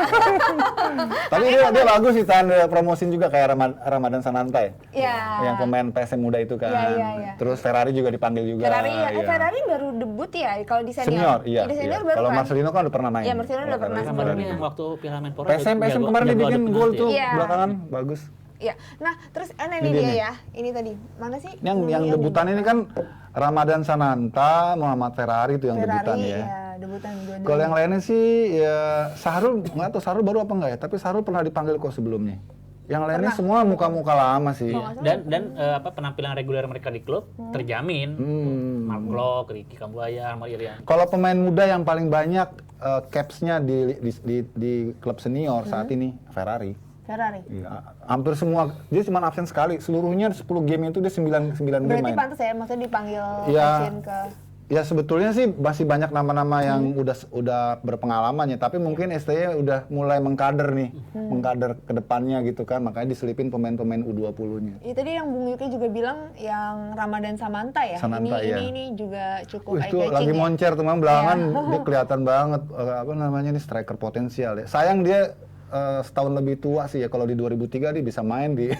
Tapi dia bagus sih Tan, promosin juga kayak Ramadan Sananta ya. Iya. Yang pemain PSM muda itu kan. Iya. Terus Ferrari juga dipanggil juga. Ferrari ya, iya. Ferrari baru debut ya kalau di senior. Senior, iya. Di senior iya. baru Kalau kan? Marcelino kan udah pernah main. Iya, Marcelino udah pernah Kemarin sebelumnya. yang waktu Piala Menpora. PSM kemarin jago dibikin ada gol penalti. tuh Iya. belakangan, bagus. Iya. Nah, terus ini Ini dia dia ya. Ini tadi. Mana sih? Yang debutan ini kan Ramadan Sananta, Muhammad Ferrari itu yang debutan Ferrari, ya. iya, debutan dua-duanya. Kalau yang lainnya sih ya Sahrul, nggak tahu Sahrul baru apa enggak ya, tapi Sahrul pernah dipanggil kok sebelumnya. Yang lainnya semua muka-muka lama sih. Iya. Dan penampilan reguler mereka di klub terjamin. Mark Klok, Ricky Kambuaya, Ahmad Irian. Kalau pemain muda yang paling banyak caps-nya di klub senior saat ini Ferrari. Ferrari. Iya, hampir semua, dia cuma absen sekali. Seluruhnya 10 game itu dia 9 game Berarti main. pantas ya, maksudnya dipanggil Iya. Coach Sin ke. Ya sebetulnya sih masih banyak nama-nama yang udah berpengalaman ya, tapi mungkin STY udah mulai mengkader nih, mengkader ke depannya gitu kan, makanya diselipin pemain-pemain U20-nya. Ya, tadi yang Bung Yuki juga bilang yang Ramadan Samanta ya. Samanta, iya. Ini juga cukup Wih, itu eye-catching lagi ya. moncer teman belakangan Iya. dia kelihatan banget apa namanya nih striker potensial ya. Sayang dia setahun lebih tua sih ya, kalau di 2003 dia bisa main di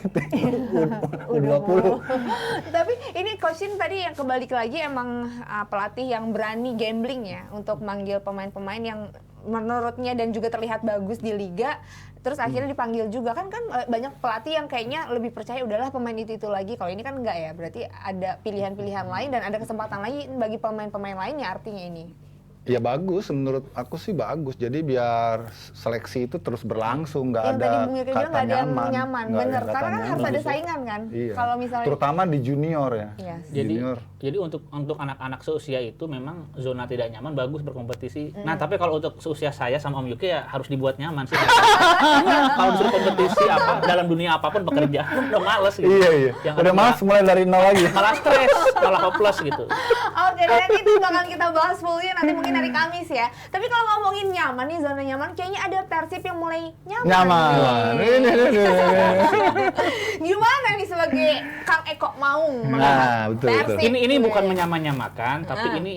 U20. Tapi ini Coach Sin tadi yang kebalik lagi emang pelatih yang berani gambling ya untuk manggil pemain-pemain yang menurutnya dan juga terlihat bagus di liga, terus akhirnya dipanggil juga kan banyak pelatih yang kayaknya lebih percaya udahlah pemain itu lagi. Kalau ini kan enggak ya, berarti ada pilihan-pilihan lain dan ada kesempatan lain bagi pemain-pemain lainnya artinya ini. Ya bagus, menurut aku sih bagus. Jadi biar seleksi itu terus berlangsung, nggak Yang ada tadi Bung Yuki bilang kata nggak ada yang nyaman. nyaman, Nggak ada bener. kata Karena kan harus nyaman. ada saingan kan. Iya. Kalau misalnya Terutama di junior ya. Iya. Junior. Jadi untuk anak-anak seusia itu memang zona tidak nyaman bagus berkompetisi. Nah, tapi kalau untuk seusia saya sama Om Yuki ya harus dibuat nyaman sih. Kalau disuruh kompetisi dalam dunia apapun bekerja udah males gitu. Iya. Yang Udah ada malas mulai dari nol lagi. malah stres, malah hopeless gitu. Oke, nanti itu bakal kita bahas fullnya nanti mungkin hari Kamis ya. Tapi kalau ngomongin nyaman nih, zona nyaman, kayaknya ada Persib yang mulai nyaman. Nyaman. nih. Gimana nih sebagai Kang Eko Maung? Nah, betul, betul. Persib Ini gitu bukan ya. menyamakan, tapi ini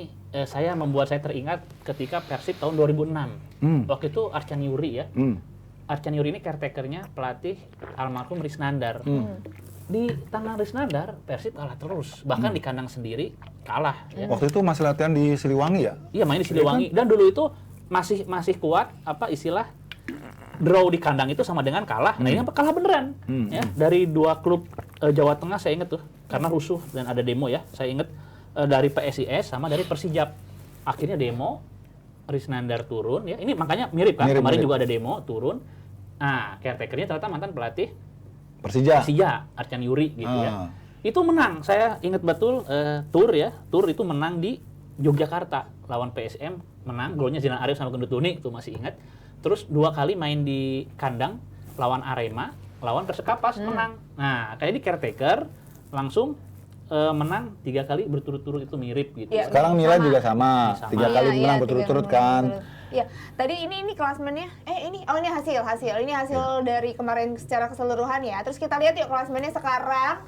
membuat saya teringat ketika Persib tahun 2006. Waktu itu Arcan Yuri ya. Arcan Yuri ini caretakernya pelatih almarhum Risnandar. Di tangan Risnandar, Persib kalah terus. Bahkan di kandang sendiri kalah. Ya. Waktu itu masih latihan di Siliwangi ya? Iya main di Siliwangi. Dan dulu itu masih kuat istilah draw di kandang itu sama dengan kalah. Nah ini kalah beneran. Ya, dari dua klub Jawa Tengah saya ingat tuh, karena rusuh dan ada demo ya. Saya ingat dari PSIS sama dari Persijap. Akhirnya demo, Risnandar turun ya. Ini makanya mirip kan. Kemarin juga ada demo turun. Nah, caretakernya ternyata mantan pelatih Persija, Arcan Yuri gitu ya. Itu menang. Saya ingat betul Tour itu menang di Yogyakarta lawan PSM, menang. Golnya Zidan Arif sama Gendut Duni itu masih ingat. Terus 2 kali main di kandang lawan Arema, lawan Persekapas menang. Nah, kayak di caretaker langsung menang 3 kali berturut-turut itu mirip gitu. Iya. sekarang Mila juga sama. 3 kali Iya, menang iya, berturut-turut 3 kan. Iya, tadi ini klasmennya. Ini hasil. Ini hasil dari kemarin secara keseluruhan ya. Terus kita lihat yuk klasmennya sekarang.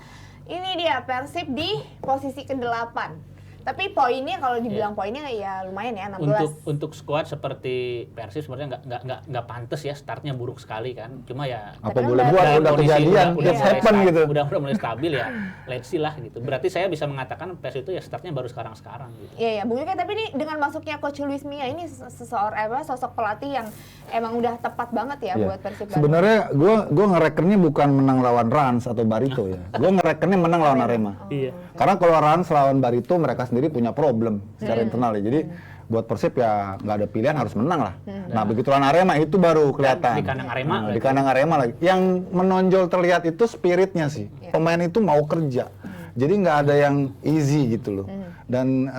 Ini dia Persib di posisi ke-8. Tapi poinnya kalau dibilang poinnya ya lumayan ya 16. Untuk skuad seperti Persib sebenarnya nggak pantas ya, startnya buruk sekali kan. Cuma ya Apa Tapi boleh kan buat dalam udah kondisi kejadian, udah udah mulai happen gitu. udah mulai stabil ya, let's see lah gitu. Berarti saya bisa mengatakan Persib itu ya startnya baru sekarang gitu. Iya, Bung Yuki, tapi ini dengan masuknya Coach Luis Mia ini sosok pelatih yang emang udah tepat banget ya Iya. buat Persib Bandung. Sebenarnya gue ngerekernya bukan menang lawan Rans atau Barito ya. Gue ngerekernya menang lawan Arema. Iya. Karena kalau Rans lawan Barito mereka sendiri punya problem secara internal ya. Jadi buat Persib ya nggak ada pilihan, harus menang lah. Nah begitu lawan Arema itu baru kelihatan. Di kandang Arema Nah, lagi. di kandang Arema lagi. Yang menonjol terlihat itu spiritnya sih. Pemain itu mau kerja. Jadi nggak ada yang easy gitu loh. Dan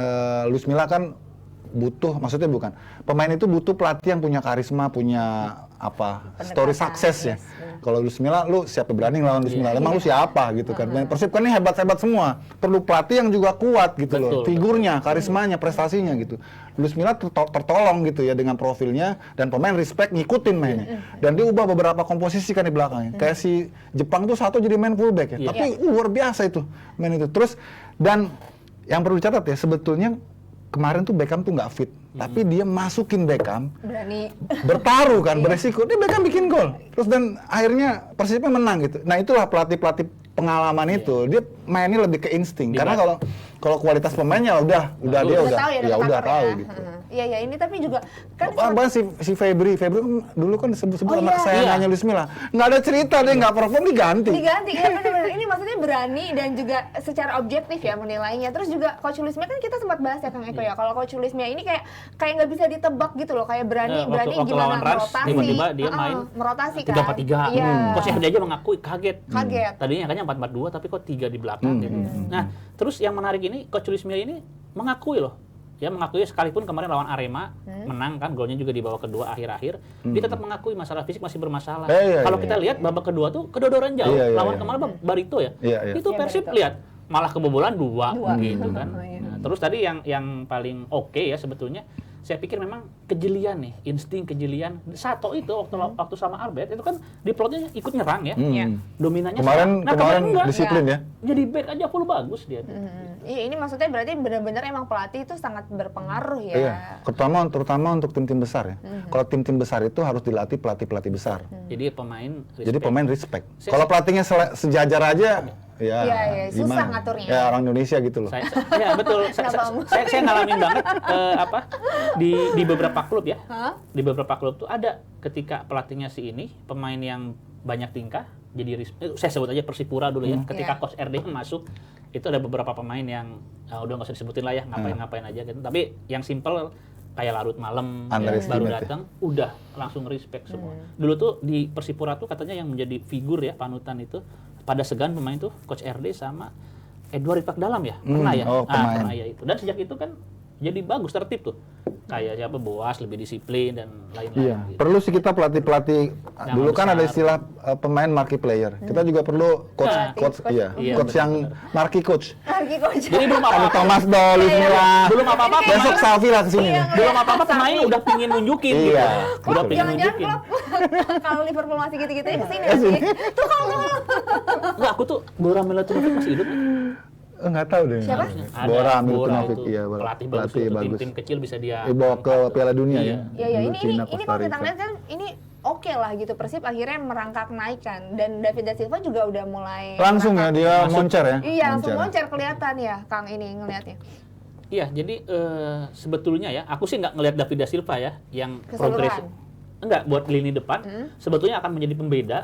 Luis Milla kan butuh, maksudnya bukan. Pemain itu butuh pelatih yang punya karisma, punya story sukses ya. Kalau Luis Milla, lu siapa berani ngelawan Luis Milla? Emang lu siapa gitu kan? Dan Persib kan ini hebat-hebat semua. Perlu pelatih yang juga kuat gitu loh. Figurnya, karismanya, prestasinya gitu. Luis Milla tertolong gitu ya dengan profilnya dan pemain respect ngikutin mainnya. Dan dia ubah beberapa komposisi kan di belakangnya. Kayak si Jepang tuh satu jadi main fullback ya. Tapi luar biasa itu main itu. Terus dan yang perlu dicatat ya sebetulnya kemarin tuh Beckham tuh nggak fit. Tapi dia masukin Beckham, Berani. bertaruh kan, beresiko. Dia Beckham bikin gol. Terus dan akhirnya Persibnya menang gitu. Nah itulah pelatih-pelatih pengalaman itu. Dia mainnya lebih ke insting. Karena kalau kualitas pemainnya udah dia udah tahu gitu. Iya, ini tapi juga kan si Febri dulu kan disebut-sebut anak sayangannya Luis Milla. Nggak ada cerita dia nggak perform diganti. Ya benar-benar. Ini maksudnya berani dan juga secara objektif ya menilainya. Terus juga Coach Luis Milla kan kita sempat bahas ya Kang Eko ya. Kalau Coach Luis Milla ini kayak nggak bisa ditebak gitu loh. Kayak berani gimana merotasi. Tiba-tiba dia main merotasi kan. 3-4-3. Iya. Coach RD aja mengakui kaget. Tadinya kayaknya 4-4-2 tapi kok 3 di belakang gitu. Nah, terus yang menarik ini Coach Luis Milla ini mengakui loh. Ya mengakui sekalipun kemarin lawan Arema menang kan, golnya juga di babak kedua akhir-akhir, dia tetap mengakui masalah fisik masih bermasalah. Kalau kita lihat babak kedua tuh kedodoran jauh lawan kemarin Barito ya. Itu Persib lihat malah kebobolan 2 gitu kan. Nah, terus tadi yang paling oke ya sebetulnya saya pikir memang kejelian nih, insting kejelian. Sato itu waktu sama Albert itu kan di plotnya ikut nyerang ya. Dominannya kemarin disiplin ya. Jadi back aja full bagus dia. Iya, ini maksudnya berarti benar-benar emang pelatih itu sangat berpengaruh ya. Iya, terutama untuk tim-tim besar ya. Kalau tim-tim besar itu harus dilatih pelatih pelatih besar. Jadi pemain respect. Kalau pelatihnya sejajar aja ya, susah ngaturnya. Ya orang Indonesia gitu loh. Ya betul. Saya ngalamin banget di beberapa klub ya. Di beberapa klub tuh ada ketika pelatihnya si ini pemain yang banyak tingkah jadi saya sebut aja Persipura dulu ya. Ketika Coach RD masuk itu ada beberapa pemain yang udah nggak usah disebutin lah ya ngapain aja gitu. Tapi yang simple kayak larut malam baru datang udah langsung respect semua. Dulu tuh di Persipura tuh katanya yang menjadi figur ya panutan itu pada segan pemain tuh Coach RD sama Edward Ipak Dalam ya pernah ya. Pernah ya itu. Dan sejak itu kan jadi bagus tertib tuh. Kayak siapa Boas lebih disiplin dan lain-lain. Iya. Gitu. Perlu sih kita pelatih dulu kan ada istilah pemain marquee player. Kita juga perlu coach yang marquee coach. Jadi belum apa-apa. Thomas Doll, Luis Milla. Belum apa-apa. Besok Salvi lah kesini. Belum apa-apa pemain udah pingin nunjukin gitu. Udah pingin nunjukin. Kalau Liverpool masih gitu-gitu ya kesini sih. Tuh kalau enggak, aku tuh Bora Milutinovic masih hidup. Enggak tahu deh. Siapa? Bora Milutinovic, iya, pelatih bagus. Tim kecil bisa dia bawa ke Piala Dunia ya. Iya, ini kalau kita lihat kan ini oke lah gitu. Persib akhirnya merangkak naik kan, dan David da Silva juga udah mulai langsung ya dia moncer ya. Iya, langsung moncer kelihatan ya Kang ini ngelihatnya. Iya, jadi sebetulnya ya, aku sih nggak ngelihat David da Silva ya yang progresif. Enggak, buat lini depan sebetulnya akan menjadi pembeda.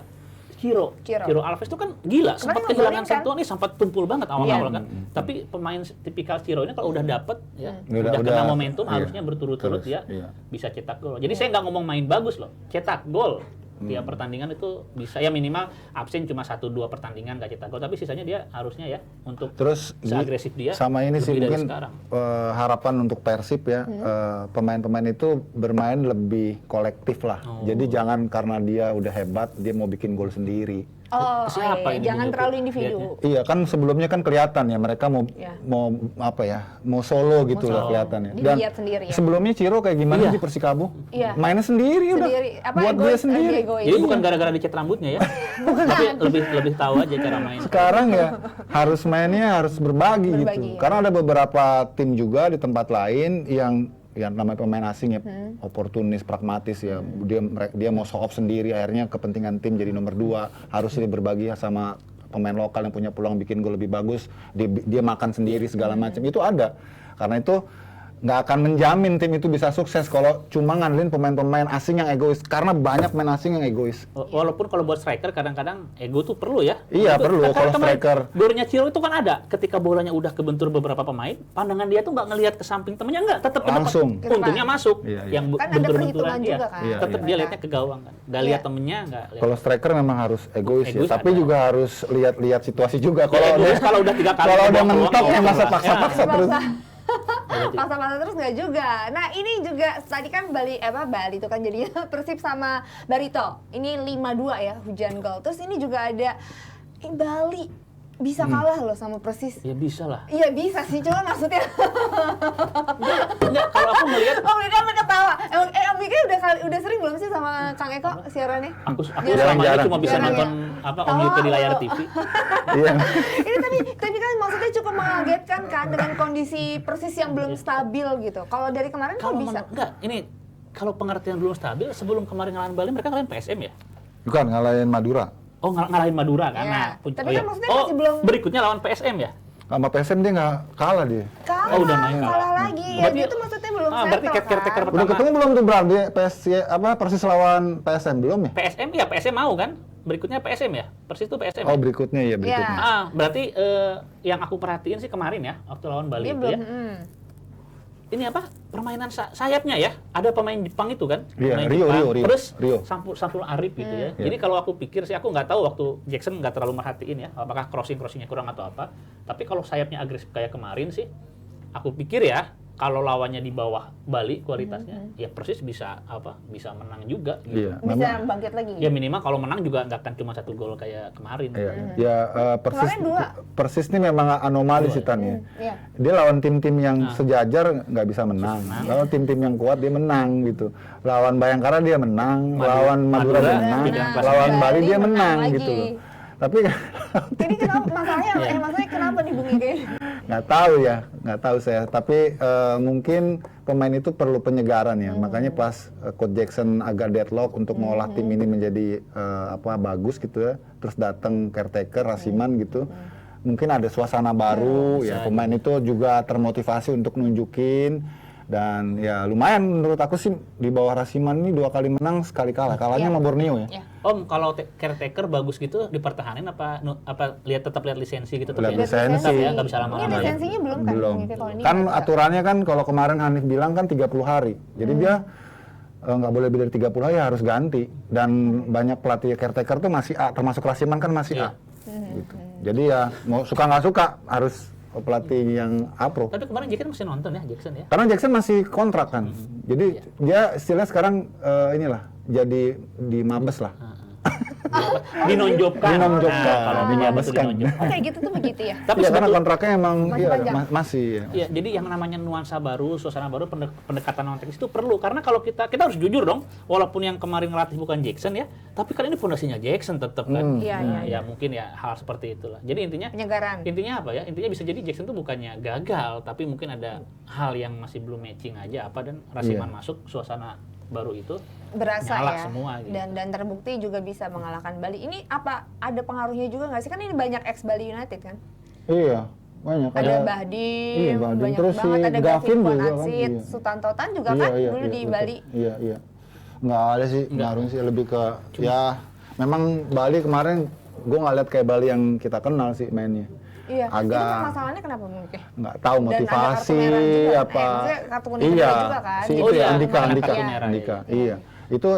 Ciro Alves itu kan gila, sempat kehilangan sentuhan nih, sempat tumpul banget awal-awal kan. Tapi pemain tipikal Ciro ini kalau udah dapet ya, udah kena momentum harusnya berturut-turut dia bisa cetak gol. Jadi saya nggak ngomong main bagus loh, cetak gol. Tiap pertandingan itu bisa ya minimal absen cuma 1-2 pertandingan nggak cetak gol, tapi sisanya dia harusnya ya untuk terus seagresif dia. Sama ini sih mungkin harapan untuk Persib ya, pemain-pemain itu bermain lebih kolektif lah. Jadi jangan karena dia udah hebat dia mau bikin gol sendiri. Siapa ini? Jangan terlalu individu. Iya kan sebelumnya kan kelihatan ya mereka mau solo gitu lah kelihatannya. Dan sendiri, ya. Sebelumnya Ciro kayak gimana di Persikabo? Mainnya sendiri udah. Buat dia sendiri. Jadi bukan gara-gara dicat rambutnya ya. Tapi lebih tahu aja cara main. Sekarang ya harus mainnya harus berbagi gitu. Karena ada beberapa tim juga di tempat lain yang namanya pemain asing ya, oportunis, pragmatis ya, dia mau show off sendiri, akhirnya kepentingan tim jadi nomor 2, harusnya berbagi sama pemain lokal yang punya peluang bikin gol lebih bagus, dia makan sendiri segala macam, itu ada. Karena itu nggak akan menjamin tim itu bisa sukses kalau cuma ngandelin pemain-pemain asing yang egois, karena banyak pemain asing yang egois. Walaupun kalau buat striker kadang-kadang ego tuh perlu ya. Iya perlu kalau striker. Golnya Ciro itu kan ada ketika bolanya udah kebentur beberapa pemain, pandangan dia tuh nggak ngelihat ke samping temennya, nggak, tetap langsung. Untungnya masuk. Yang kan bentur-benturan dia, kan? tetap dia lihatnya ke gawang kan. Nggak lihat temennya, nggak. Kalau striker memang harus egois ya, tapi juga harus lihat situasi juga. Kalau udah 3 kali kalau udah mentok ya masa paksa-paksa terus. Pasang-pasang terus nggak juga. Nah ini juga tadi kan Bali itu kan jadinya Persib sama Barito. Ini 5-2 ya hujan gol. Terus ini juga ada Bali bisa kalah loh sama Persis. Ya bisa lah. Iya bisa sih, cuma maksudnya Enggak, kalau aku melihat Om Mika ketawa. Om Mika udah sering belum sih sama Kang Eko siarannya? aku Jarang, selama ini jarang. cuma bisa Jarang, nonton Om Yuke di layar TV. Iya. Ini tapi kan maksudnya cukup mengagetkan kan dengan kondisi Persis yang belum stabil gitu. Kalau dari kemarin kok bisa? Enggak, ini kalau pengertian belum stabil, sebelum kemarin ngalahin Bali mereka ngalahin PSM ya? Bukan, ngalahin Madura. Oh, ngalahin Madura kan? Iya. Nah, Tapi kan maksudnya masih belum berikutnya lawan PSM ya? Sama PSM dia nggak kalah dia. kalah, Oh, udah main kalah kalah. lagi. Ya Berarti- itu maksudnya belum berarti settle caretaker kan? pertama. Udah ketemu belum tuh Bram? Dia Persis lawan PSM belum ya? PSM mau kan? Berikutnya PSM ya? Persis itu PSM Oh ya? berikutnya ya berikutnya. Iya. Berarti yang aku perhatiin sih kemarin ya, waktu lawan Bali Dia itu belum. ya. Ini apa? Permainan sayapnya ya. Ada pemain Jepang itu kan? Iya, Pemain Rio, Jepang. Rio. Terus Rio. Sampul Arif gitu ya. Iya. Jadi kalau aku pikir sih, aku nggak tahu waktu Jackson nggak terlalu merhatiin ya, apakah crossingnya kurang atau apa. Tapi kalau sayapnya agresif kayak kemarin sih, aku pikir ya, kalau lawannya di bawah Bali kualitasnya, ya Persis bisa menang juga. Gitu. Iya. Bisa memang- bangkit lagi. Ya minimal kalau menang juga nggak akan cuma 1 gol kayak kemarin. Iya, ya Persis Kemarin 2. Persis ini memang anomali sih Tan ya. Iya. Dia lawan tim-tim yang sejajar nggak bisa menang. Lawan tim-tim yang kuat dia menang gitu. Lawan Bayangkara dia menang, lawan Madura dia menang, bidang kelas lawan main. Bali dia Bali menang menang lagi. gitu loh. Tapi Ini kenapa masalahnya kenapa nih Bung Ige? nggak tahu saya. Tapi mungkin pemain itu perlu penyegaran ya. Makanya pas Coach Jackson agak deadlock untuk mengolah tim ini menjadi bagus gitu ya. Terus datang caretaker Rasiman gitu. Mungkin ada suasana baru ya. Pemain itu juga termotivasi untuk nunjukin. Dan ya lumayan menurut aku sih di bawah Rasiman ini 2 kali menang, sekali kalah. Kalahnya sama Borneo ya. Iya. Om, kalau caretaker bagus gitu dipertahanin apa tetap lihat lisensi gitu? Lihat ya? lisensi. Tetap ya, nggak bisa Ini lama-lama ya? lisensinya belum kan? Belum. Bung Ige, kalau ini Kan nggak bisa. aturannya kan kalau kemarin Hanif bilang kan 30 hari. Jadi dia nggak boleh lebih dari 30 hari harus ganti. Dan banyak pelatih caretaker tuh masih A, termasuk Rasiman kan masih A. Gitu. Jadi ya mau suka nggak suka harus pelatih yang A Pro. Tapi kemarin Jackson masih nonton ya, Jackson ya? Karena Jackson masih kontrak kan. Jadi dia istilahnya sekarang jadi di Mabes lah. Dinonjobkan. Dinonjobkan. Nah, kalau di Mabes Dinonjobkan. dinonjobkan. Oh, kayak gitu tuh begitu ya. Tapi Iya, karena sebetulnya kontraknya emang Masih panjang. masih ya. Iya, jadi yang namanya nuansa baru, suasana baru, pendekatan non teknis itu perlu. Karena kalau kita harus jujur dong, walaupun yang kemarin ngelatih bukan Jackson ya, tapi kan ini fondasinya Jackson tetap kan. Iya, Ya mungkin ya hal seperti itulah. Jadi Penyegaran. intinya apa ya? Intinya bisa jadi Jackson tuh bukannya gagal, tapi mungkin ada hal yang masih belum matching aja dan Rasiman masuk, suasana baru itu Berasa nyala ya. semua gitu. Dan terbukti juga bisa mengalahkan Bali. Ini apa ada pengaruhnya juga nggak sih? Kan ini banyak ex Bali United kan? Iya, banyak. Ada Bahdim, Iya, Bahdim. banyak Terus banget si ada Gavin Gavin juga kan, Bonatsit, iya. Sutanto Tan juga kan dulu di betul. Bali. Iya. Nggak ada sih pengaruhnya sih, lebih ke ya memang Bali kemarin gue nggak lihat kayak Bali yang kita kenal sih mainnya. Iya. Agak- Itu permasalahannya kenapa mungkin? Nggak tahu Dan ada motivasi kartu merah juga. apa. Maksudnya kartu kuning Iya, juga kan? si Jadi itu ya iya, Andika, kartu Andika, merah, Andika. iya. Iya. Itu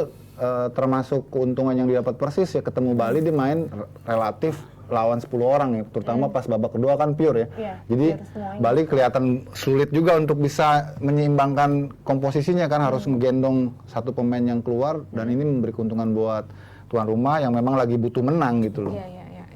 termasuk keuntungan yang didapat Persis ya, ketemu Bali dia main relatif lawan 10 orang ya, terutama pas babak kedua kan pure ya. Iya, Jadi pure semuanya. Bali kelihatan sulit juga untuk bisa menyeimbangkan komposisinya kan, harus menggendong satu pemain yang keluar dan ini memberi keuntungan buat tuan rumah yang memang lagi butuh menang gitu loh. Iya.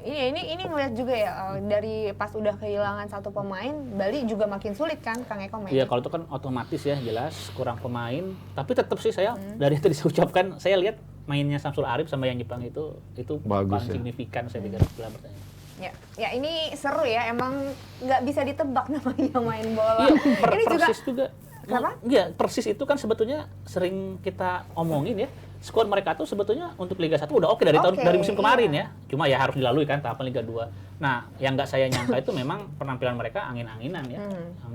Ini ngeliat juga ya dari pas udah kehilangan satu pemain, Bali juga makin sulit kan Kang Eko main. Iya, kalau itu kan otomatis ya, jelas kurang pemain. Tapi tetap sih saya dari tadi saya ucapkan, saya lihat mainnya Samsul Arif sama yang Jepang itu Bagus paling ya. signifikan saya pikir dalam pertandingan. Ya ini seru ya, emang nggak bisa ditebak namanya main bola. Iya, Ini juga Persis juga. Kenapa? Iya, Persis itu kan sebetulnya sering kita omongin ya. Skuad mereka tuh sebetulnya untuk Liga 1 udah oke dari Oke, dari musim kemarin iya. ya. Cuma ya harus dilalui kan tahapan Liga 2. Nah, yang nggak saya nyangka itu memang penampilan mereka angin-anginan ya.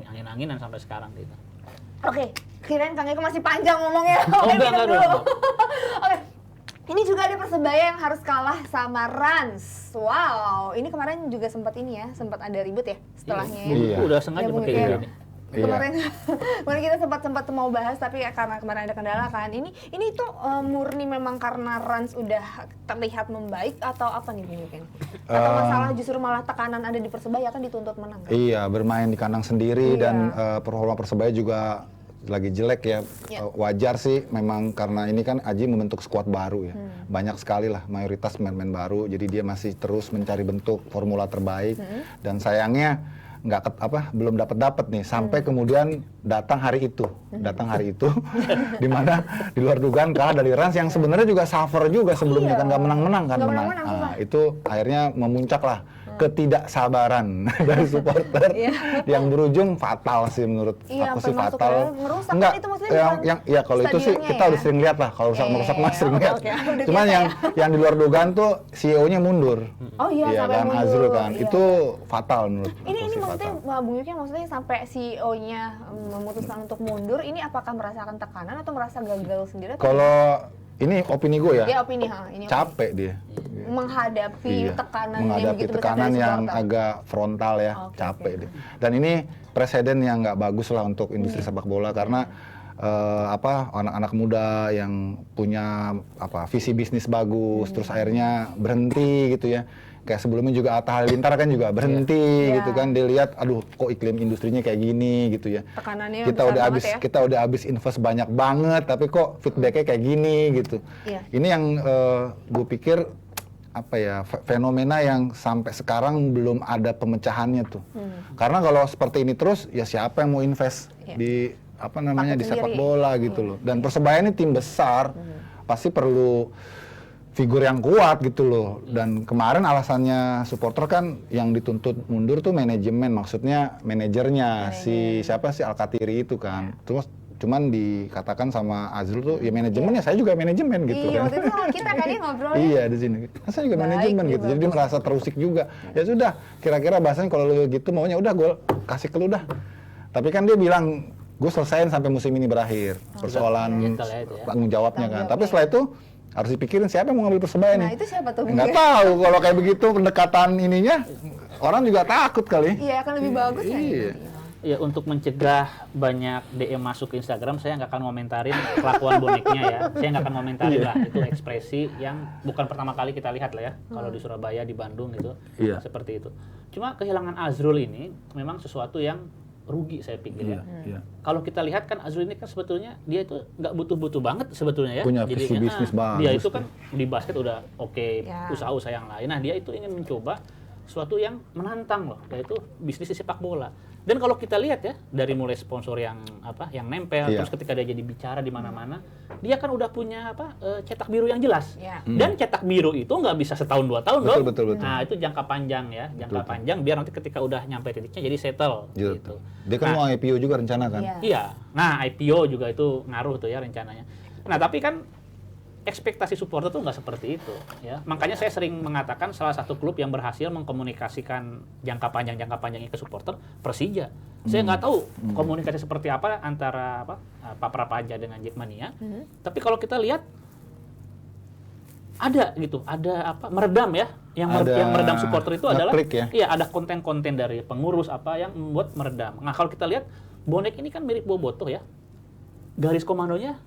Angin-anginan sampai sekarang gitu. Oke, kirain Kang Eko masih panjang ngomongnya. Oh, Oke, enggak minum dulu. dulu. Oke. Ini juga ada Persebaya yang harus kalah sama Rans. Wow, ini kemarin juga sempat ada ribut ya setelahnya ya. Iya. Udah sengaja Ya, pakai mungkin. ini. Iya. Kemarin kita sempat mau bahas tapi karena kemarin ada kendala kan. Ini tuh murni memang karena Rans udah terlihat membaik atau apa nih mungkin? Atau masalah justru malah tekanan ada di Persebaya kan dituntut menang kan? Iya, bermain di kandang sendiri Iya. dan performa Persebaya juga lagi jelek ya. Wajar sih memang karena ini kan Aji membentuk skuad baru ya. Banyak sekali lah mayoritas pemain-pemain baru. Jadi dia masih terus mencari bentuk formula terbaik dan sayangnya belum dapat nih sampai kemudian datang hari itu di mana di luar dugaan kalah dari Rans yang sebenarnya juga suffer juga sebelumnya kan nggak menang-menang kan. Nggak menang-menang, Itu akhirnya memuncak lah ketidaksabaran dari supporter yang berujung fatal sih menurut aku sih fatal. Ngerusak Enggak, kan itu maksudnya ya kalau itu sih stadionnya kita ya? udah sering lihat lah kalau merusak mah sering lihat. Oke. Udah Cuman biasa yang di luar dugaan tuh CEO-nya mundur. Oh iya, sampai kan mundur. Azrul kan. Iya. Itu fatal menurut Ini aku sih, maksudnya fatal. Bung Yuki maksudnya sampai CEO-nya memutuskan untuk mundur, ini apakah merasakan tekanan atau merasa gagal sendiri? Kalau ini opini gue ya. Ya opini ini Capek dia. menghadapi tekanan yang menghadapi begitu besar tekanan dari yang supporter. agak frontal ya, Oke, capek oke. dia. Dan ini presiden yang nggak bagus lah untuk industri sepak bola karena anak-anak muda yang punya visi bisnis bagus, terus akhirnya berhenti gitu ya. Kayak sebelumnya juga Atta Halilintar kan juga berhenti Iya. gitu kan, dilihat aduh kok iklim industrinya kayak gini gitu ya. Tekanannya Kita besar udah banget habis ya. kita udah habis invest banyak banget tapi kok feedbacknya kayak gini gitu. Iya. Ini yang gue pikir fenomena yang sampai sekarang belum ada pemecahannya tuh. Karena kalau seperti ini terus ya siapa yang mau invest di Takut di sepak sendiri. bola gitu loh. Dan Persebaya ini tim besar, pasti perlu figur yang kuat gitu loh. Dan kemarin alasannya supporter kan yang dituntut mundur tuh manajemen, maksudnya manajernya si siapa sih Alkatiri itu kan. Terus cuman dikatakan sama Azrul tuh ya manajemennya saya juga manajemen gitu Iya, kan. waktu itu kita kayaknya ngobrol Iya di sini. Saya juga Baik, manajemen iya, gitu. Jadi dia bagus. merasa terusik juga. Ya sudah, kira-kira bahasanya kalau lu gitu maunya udah gue kasih ke lu dah. Tapi kan dia bilang gue selesaiin sampai musim ini berakhir. Persoalan Gentle ya itu ya. tanggung jawabnya kan. Tanggung Tapi jawabnya. setelah itu harus dipikirin siapa yang mau ngambil Persebaya Nah nih. itu siapa tuh? Nggak tahu kalau kayak begitu pendekatan ininya orang juga takut kali. Iya akan lebih bagus kan? Iya. Ya untuk mencegah banyak DM masuk ke Instagram, saya nggak akan komentarin kelakuan boneknya ya. Saya nggak akan komentarin lah, itu ekspresi yang bukan pertama kali kita lihat lah ya. Kalau di Surabaya, di Bandung gitu, Iya. seperti itu. Cuma kehilangan Azrul ini memang sesuatu yang rugi saya pikir ya. Iya. Kalau kita lihat kan Azrul ini kan sebetulnya dia itu nggak butuh-butuh banget sebetulnya ya. Punya visi bisnis bagus dia itu tuh. kan di basket udah oke, Ya. usaha-usaha yang lain. Nah dia itu ingin mencoba sesuatu yang menantang loh, yaitu bisnis di sepak bola. Dan kalau kita lihat ya dari mulai sponsor yang nempel, Iya. terus ketika dia jadi bicara di mana-mana, dia kan udah punya cetak biru yang jelas. Iya. Dan cetak biru itu nggak bisa setahun 2 tahun Betul, dong. betul, betul. Nah itu jangka panjang ya, jangka panjang biar nanti ketika udah nyampe titiknya jadi settle Gitu. gitu. Dia kan Nah, mau IPO juga rencana kan. Iya. iya. Nah, IPO juga itu ngaruh tuh ya rencananya. Nah, tapi kan ekspektasi supporter tuh nggak seperti itu ya. Makanya saya sering mengatakan salah satu klub yang berhasil mengkomunikasikan jangka panjangnya ke supporter Persija. Saya nggak tahu komunikasi seperti apa antara Pak Prapaja dengan Jackmania. Tapi kalau kita lihat ada gitu, ada meredam ya. Ada Yang meredam supporter itu adalah ngeklik ya. iya ada konten-konten dari pengurus yang membuat meredam. Nah, kalau kita lihat bonek ini kan mirip Bobotoh ya. Garis komandonya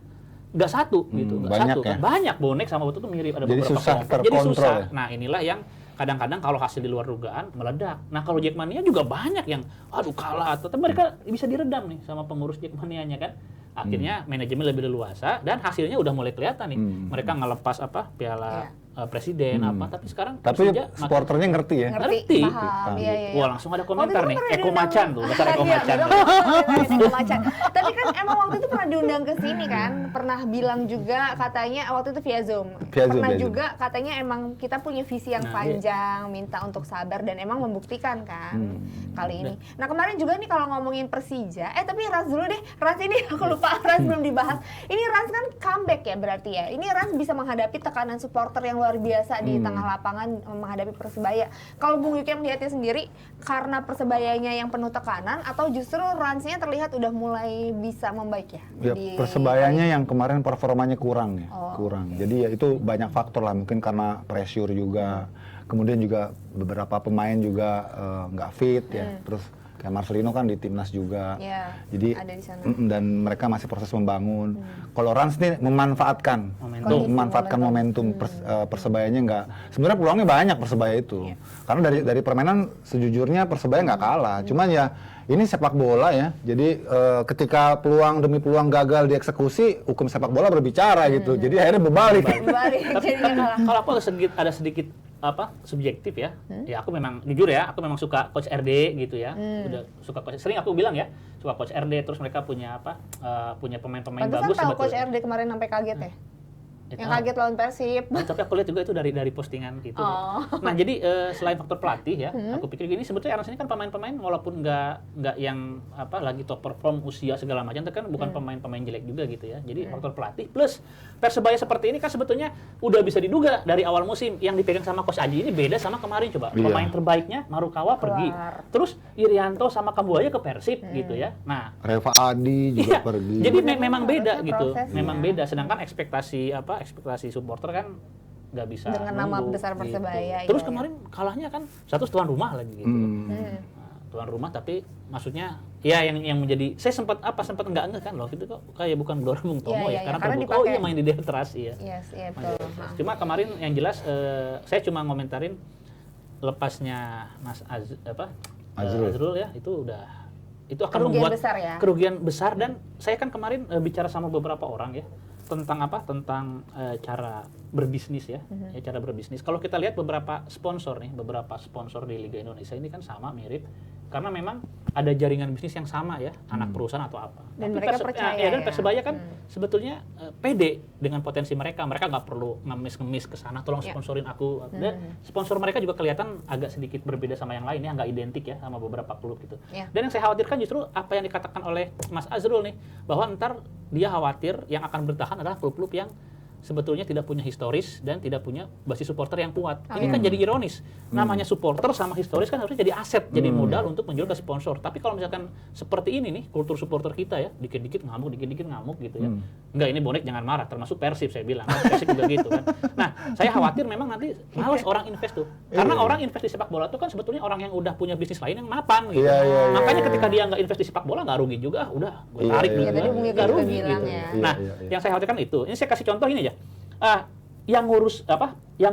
nggak satu gitu, nggak banyak satu ya. kan. Banyak bonek sama Bobotoh tuh mirip, ada Jadi beberapa susah kelompok. Jadi terkontrol susah. ya? Nah, inilah yang kadang-kadang kalau hasil di luar dugaan meledak. Nah, kalau Jackmania juga banyak yang aduh kalah atau tapi mereka bisa diredam nih sama pengurus Jackmanianya kan. Akhirnya manajemen lebih leluasa dan hasilnya udah mulai kelihatan nih. Mereka ngelepas piala presiden tapi sekarang Tapi Persija makin- supporternya ngerti ya. Ngerti. Paham, iya, iya. Wah, langsung ada komentar Waktu itu nih, pernah Eko diundang- Macan tuh, dasar Eko Iya, Macan. betul, Eko Macan. Tapi kan emang waktu itu pernah diundang ke sini kan, pernah bilang juga katanya waktu itu via Zoom. Via Zoom, Pernah via Zoom. juga katanya emang kita punya visi yang Nah, panjang, minta untuk sabar dan emang membuktikan kan kali ini. Nah, kemarin juga nih kalau ngomongin Persija, tapi Rans dulu deh. Rans ini aku lupa, Rans belum dibahas. Ini Rans kan comeback ya berarti ya. Ini Rans bisa menghadapi tekanan supporter yang luar biasa di tengah lapangan menghadapi Persebaya. Kalau Bung Yuki melihatnya sendiri karena Persebayanya yang penuh tekanan atau justru Ransnya terlihat udah mulai bisa membaik ya? Ya, Persebayanya yang kemarin performanya kurang ya, kurang. Jadi ya itu banyak faktor lah, mungkin karena pressure juga, kemudian juga beberapa pemain juga nggak fit ya, terus Kayak Marcelino kan di timnas juga. Iya, Jadi ada di sana. dan mereka masih proses membangun. Kalau Rans nih memanfaatkan momentum Persebayanya nggak. Sebenarnya peluangnya banyak Persebaya itu. Karena dari permainan sejujurnya Persebaya nggak kalah. Cuman ya ini sepak bola ya. Jadi ketika peluang demi peluang gagal dieksekusi, hukum sepak bola berbicara gitu. Jadi akhirnya berbalik. Kalau aku ada sedikit subjektif ya. Ya aku memang jujur ya, aku memang suka coach RD gitu ya. Udah suka coach, sering aku bilang ya, suka coach RD, terus mereka punya punya pemain-pemain bagus sebetulnya. Tahu coach sebetulnya. RD kemarin sampai kaget ya? Yang kaget lawan Persib. Tapi aku lihat juga itu dari postingan gitu. Nah, jadi selain faktor pelatih ya, aku pikir gini, sebetulnya Ernest ini kan pemain-pemain walaupun nggak yang lagi top perform usia segala macam, itu kan bukan pemain-pemain jelek juga gitu ya. Jadi faktor pelatih plus Persebaya seperti ini kan sebetulnya udah bisa diduga dari awal musim. Yang dipegang sama Coach Aji ini beda sama kemarin coba. Pemain terbaiknya Marukawa pergi. Terus Irianto sama Kambuaya ke Persib gitu ya. Nah, Reva Adi juga pergi. Jadi memang beda gitu. Prosesnya. Memang beda, sedangkan ekspektasi supporter kan nggak bisa dengan nama nunggu, besar Persebaya. Terus iya. kemarin kalahnya kan satu tuan rumah lagi gitu. Nah, tuan rumah tapi maksudnya ya yang menjadi saya sempat enggak kan loh gitu kok kayak bukan Gelora Bung Tomo Iya, karena karena terbuka iya main di Deatras iya. Yes, iya Main di betul. Deatras. Cuma kemarin yang jelas saya cuma ngomentarin lepasnya Mas Azrul ya itu akan Kerugian membuat besar ya? kerugian besar. Dan saya kan kemarin bicara sama beberapa orang ya tentang cara berbisnis ya, cara berbisnis. Kalau kita lihat beberapa sponsor di Liga Indonesia ini kan sama mirip karena memang ada jaringan bisnis yang sama ya, anak perusahaan atau apa. Dan Tapi mereka percaya dan Persebaya kan sebetulnya pede dengan potensi mereka nggak perlu ngemis ke sana tolong sponsorin aku. Dan sponsor mereka juga kelihatan agak sedikit berbeda sama yang lain ya, nggak identik ya sama beberapa klub gitu. Dan yang saya khawatirkan justru apa yang dikatakan oleh Mas Azrul nih, bahwa ntar dia khawatir yang akan bertahan adalah klub-klub yang sebetulnya tidak punya historis dan tidak punya basis supporter yang kuat. Ini kan jadi ironis. Namanya supporter sama historis kan harusnya jadi aset, jadi modal untuk menjual ke sponsor. Tapi kalau misalkan seperti ini nih, kultur supporter kita ya, dikit-dikit ngamuk gitu ya. Enggak, ini bonek jangan marah, termasuk Persib saya bilang. Persib juga gitu kan. Nah, saya khawatir memang nanti malas orang invest tuh. Karena orang invest di sepak bola itu kan sebetulnya orang yang udah punya bisnis lain yang mapan gitu. Makanya ketika dia nggak invest di sepak bola nggak rugi juga, udah gue tarik dulu. Nggak rugi gitu. Nah, yang saya khawatirkan itu. Ini saya kasih contoh ini aja. Yang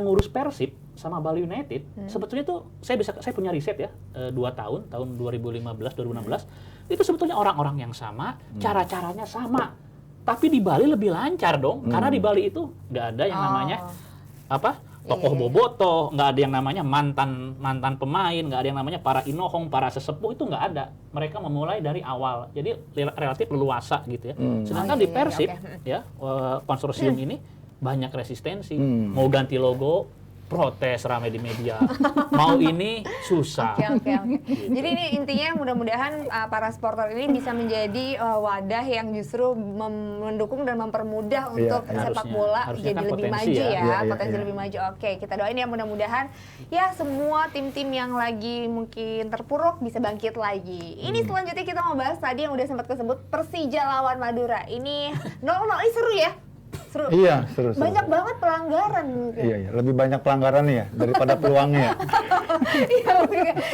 ngurus Persib sama Bali United sebetulnya tuh saya punya riset ya 2 tahun 2015 2016 itu sebetulnya orang-orang yang sama, cara-caranya sama, tapi di Bali lebih lancar dong karena di Bali itu nggak ada yang namanya tokoh bobotoh, nggak ada yang namanya mantan pemain, nggak ada yang namanya para inohong, para sesepuh, itu nggak ada. Mereka memulai dari awal, jadi relatif leluasa gitu ya. Sedangkan di Persib ya konsorsium ini banyak resistensi, mau ganti logo protes rame di media, mau ini susah. Oke. Jadi ini intinya mudah-mudahan para supporter ini bisa menjadi wadah yang justru mendukung dan mempermudah untuk sepak bola harusnya jadi kan lebih potensi maju ya. Potensi lebih maju. Oke, kita doain ya mudah-mudahan ya semua tim-tim yang lagi mungkin terpuruk bisa bangkit lagi. Ini selanjutnya kita mau bahas tadi yang udah sempat kesebut Persija lawan Madura. Ini 0-0 ini seru ya. Seru. Iya, seru. Banyak banget pelanggaran mungkin. Iya, lebih banyak pelanggaran ya daripada peluangnya. Iya,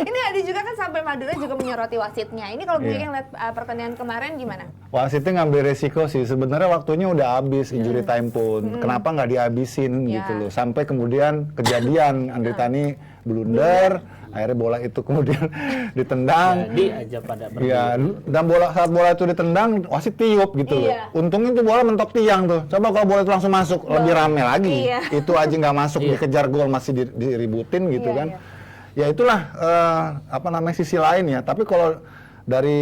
ini ada juga kan sampai Madura juga menyoroti wasitnya. Ini kalau Bung yang lihat pertandingan kemarin gimana? Wasitnya ngambil resiko sih. Sebenarnya waktunya udah habis, injury time pun. Kenapa nggak dihabisin gitu loh? Sampai kemudian kejadian Andri Tani blunder, akhirnya bola itu kemudian ditendang. Jadi aja pada berdiri. Iya, dan saat bola itu ditendang, wasit tiup gitu loh. Untungnya itu bola mentok tiang tuh. Coba kalau bola itu langsung masuk, lebih rame lagi. Itu aja nggak masuk, dikejar gol masih diributin gitu kan. Ya itulah sisi lain ya. Tapi kalau dari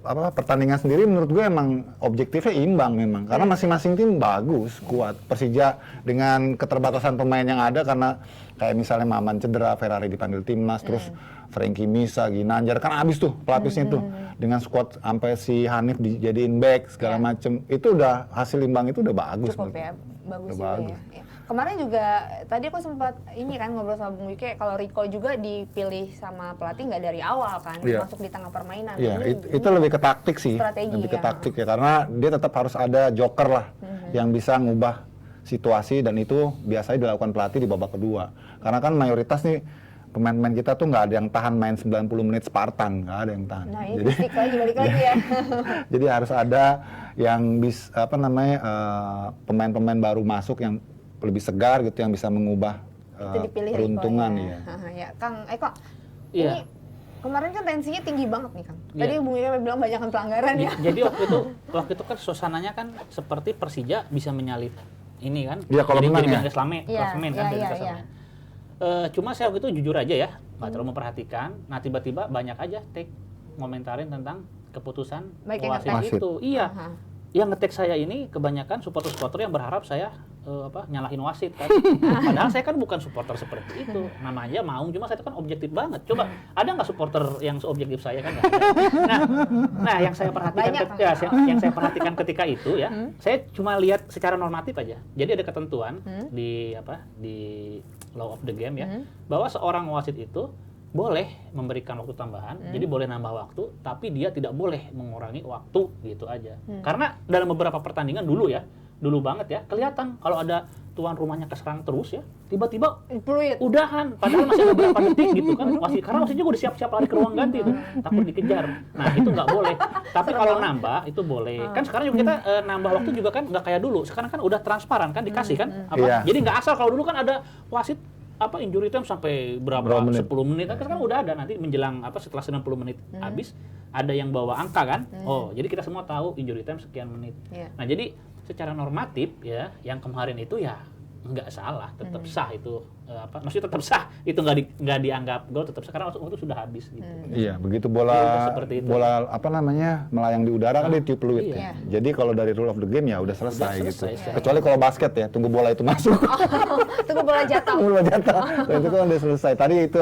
pertandingan sendiri menurut gue emang objektifnya imbang memang. Karena masing-masing tim bagus, kuat. Persija dengan keterbatasan pemain yang ada karena kayak misalnya Maman cedera, Ferrari dipanggil timnas, terus Frankie Misa, Ginanjar kan habis tuh pelapisnya tuh dengan squad sampai si Hanif dijadiin back segala macem. Itu udah hasil imbang itu udah bagus. Cukup ya, bagus juga bagus. ya. Kemarin juga tadi aku sempat ini kan ngobrol sama Bung Wike kalau Rico juga dipilih sama pelatih nggak dari awal kan, masuk di tengah permainan. Iya, itu lebih ke taktik sih, lebih ke taktik ya karena dia tetap harus ada joker lah yang bisa ngubah situasi dan itu biasanya dilakukan pelatih di babak kedua. Karena kan mayoritas nih pemain-pemain kita tuh nggak ada yang tahan main 90 menit Spartan, nggak ada yang tahan. Nah, ini balik lagi ya. Jadi harus ada yang pemain-pemain baru masuk yang lebih segar gitu, yang bisa mengubah Itu dipilih peruntungan Eko ya. Ya, Kang Eko. Iya. Ini kemarin kan tensinya tinggi banget nih, Kang. Tadi Iya. Bung Ika bilang banyak pelanggaran ya. Jadi waktu itu kan suasananya kan seperti Persija bisa menyalip ini kan. Iya, kalau menang jadi ya. klasemen Iya, kan iya, dari iya, klasemen. Cuma saya waktu itu jujur aja ya, nggak terlalu memperhatikan. Nah tiba-tiba banyak aja take ngomentarin tentang keputusan Baik yang wasit ngetek. itu. Iya. Aha. Yang ngetek saya ini kebanyakan supporter-supporter yang berharap saya nyalahin wasit kan. Padahal saya kan bukan supporter seperti itu. Namanya Maung, cuma saya itu kan objektif banget. Coba ada nggak supporter yang seobjektif saya kan? Nggak ada. Nah, yang saya perhatikan Banyak, yang saya perhatikan ketika itu ya, saya cuma lihat secara normatif aja. Jadi ada ketentuan di law of the game ya, bahwa seorang wasit itu boleh memberikan waktu tambahan, jadi boleh nambah waktu, tapi dia tidak boleh mengurangi waktu gitu aja. Karena dalam beberapa pertandingan dulu banget ya, kelihatan kalau ada tuan rumahnya keserang terus ya, tiba-tiba Fluid. udahan, padahal masih ada beberapa detik gitu kan, karena wasitnya udah siap-siap lari ke ruang ganti itu, takut dikejar. Nah itu nggak boleh. Tapi kalau nambah itu boleh. Kan sekarang juga kita nambah waktu juga kan nggak kayak dulu. Sekarang kan udah transparan kan, dikasih kan, Iya. Jadi nggak asal. Kalau dulu kan ada wasit injury time sampai berapa 10 menit. Kan sekarang udah ada nanti menjelang setelah 90 menit habis ada yang bawa angka kan. Oh, jadi kita semua tahu injury time sekian menit. Iya. Nah, jadi secara normatif ya yang kemarin itu ya nggak salah, tetap sah itu maksudnya tetap sah, itu nggak dianggap gol, tetap sah karena waktu itu sudah habis gitu. Iya, begitu Iya, seperti itu. bola melayang di udara kan dia tiup peluit Iya. ya. Jadi kalau dari rule of the game ya udah selesai, Udah gitu. selesai. Kecuali kalau basket ya, tunggu bola itu masuk. Tunggu bola jatuh. Tunggu bola jatuh. Nah, itu kan udah selesai. Tadi itu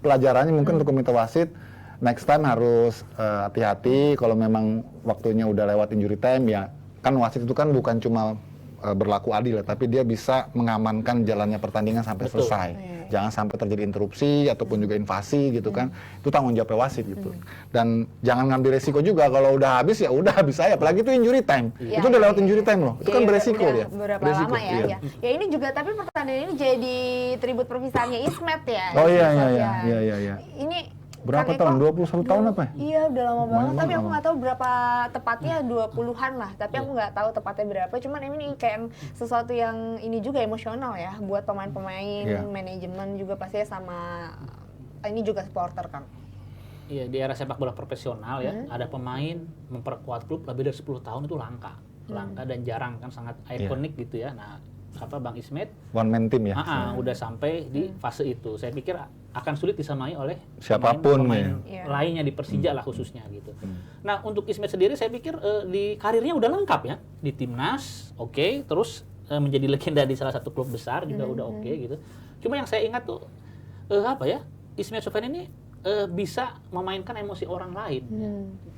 pelajarannya mungkin untuk komite wasit next time harus hati-hati kalau memang waktunya udah lewat injury time ya. Kan wasit itu kan bukan cuma berlaku adil, tapi dia bisa mengamankan jalannya pertandingan sampai Betul. selesai. Jangan sampai terjadi interupsi ataupun juga invasi gitu kan. Itu tanggung jawab wasit gitu. Dan jangan ngambil resiko juga kalau udah habis ya udah habis aja. Apalagi itu injury time. Iya. Itu udah lewat injury time loh. Itu kan Iya, beresiko udah dia. Beberapa Beresiko, lama ya, iya. ya. Ya ini juga tapi pertandingan ini jadi tribut perpisahannya Ismet ya. Oh di iya sosial. iya. Ini Berapa Kang Eko, tahun? 21 tahun apa ya? Iya, udah lama banget. Lumayan Tapi aku lama. nggak tahu berapa tepatnya, 20-an lah. Tapi aku nggak tahu tepatnya berapa. Cuman ini kayak sesuatu yang ini juga emosional ya buat pemain-pemain, Iya. manajemen juga pasti sama. Ini juga supporter kan. Iya, di era sepak bola profesional ya, ada pemain memperkuat klub lebih dari 10 tahun itu langka dan jarang kan, sangat ikonik gitu ya. Nah, Bang Ismet One man team ya. udah sampai di fase itu. Saya pikir akan sulit disamai oleh Siapapun, pemain ya. lainnya di Persija lah khususnya gitu. Nah, untuk Ismet sendiri saya pikir di karirnya udah lengkap ya. Di timnas oke, terus menjadi legenda di salah satu klub besar juga udah oke gitu. Cuma yang saya ingat tuh Ismet Sofyan ini bisa memainkan emosi orang lain.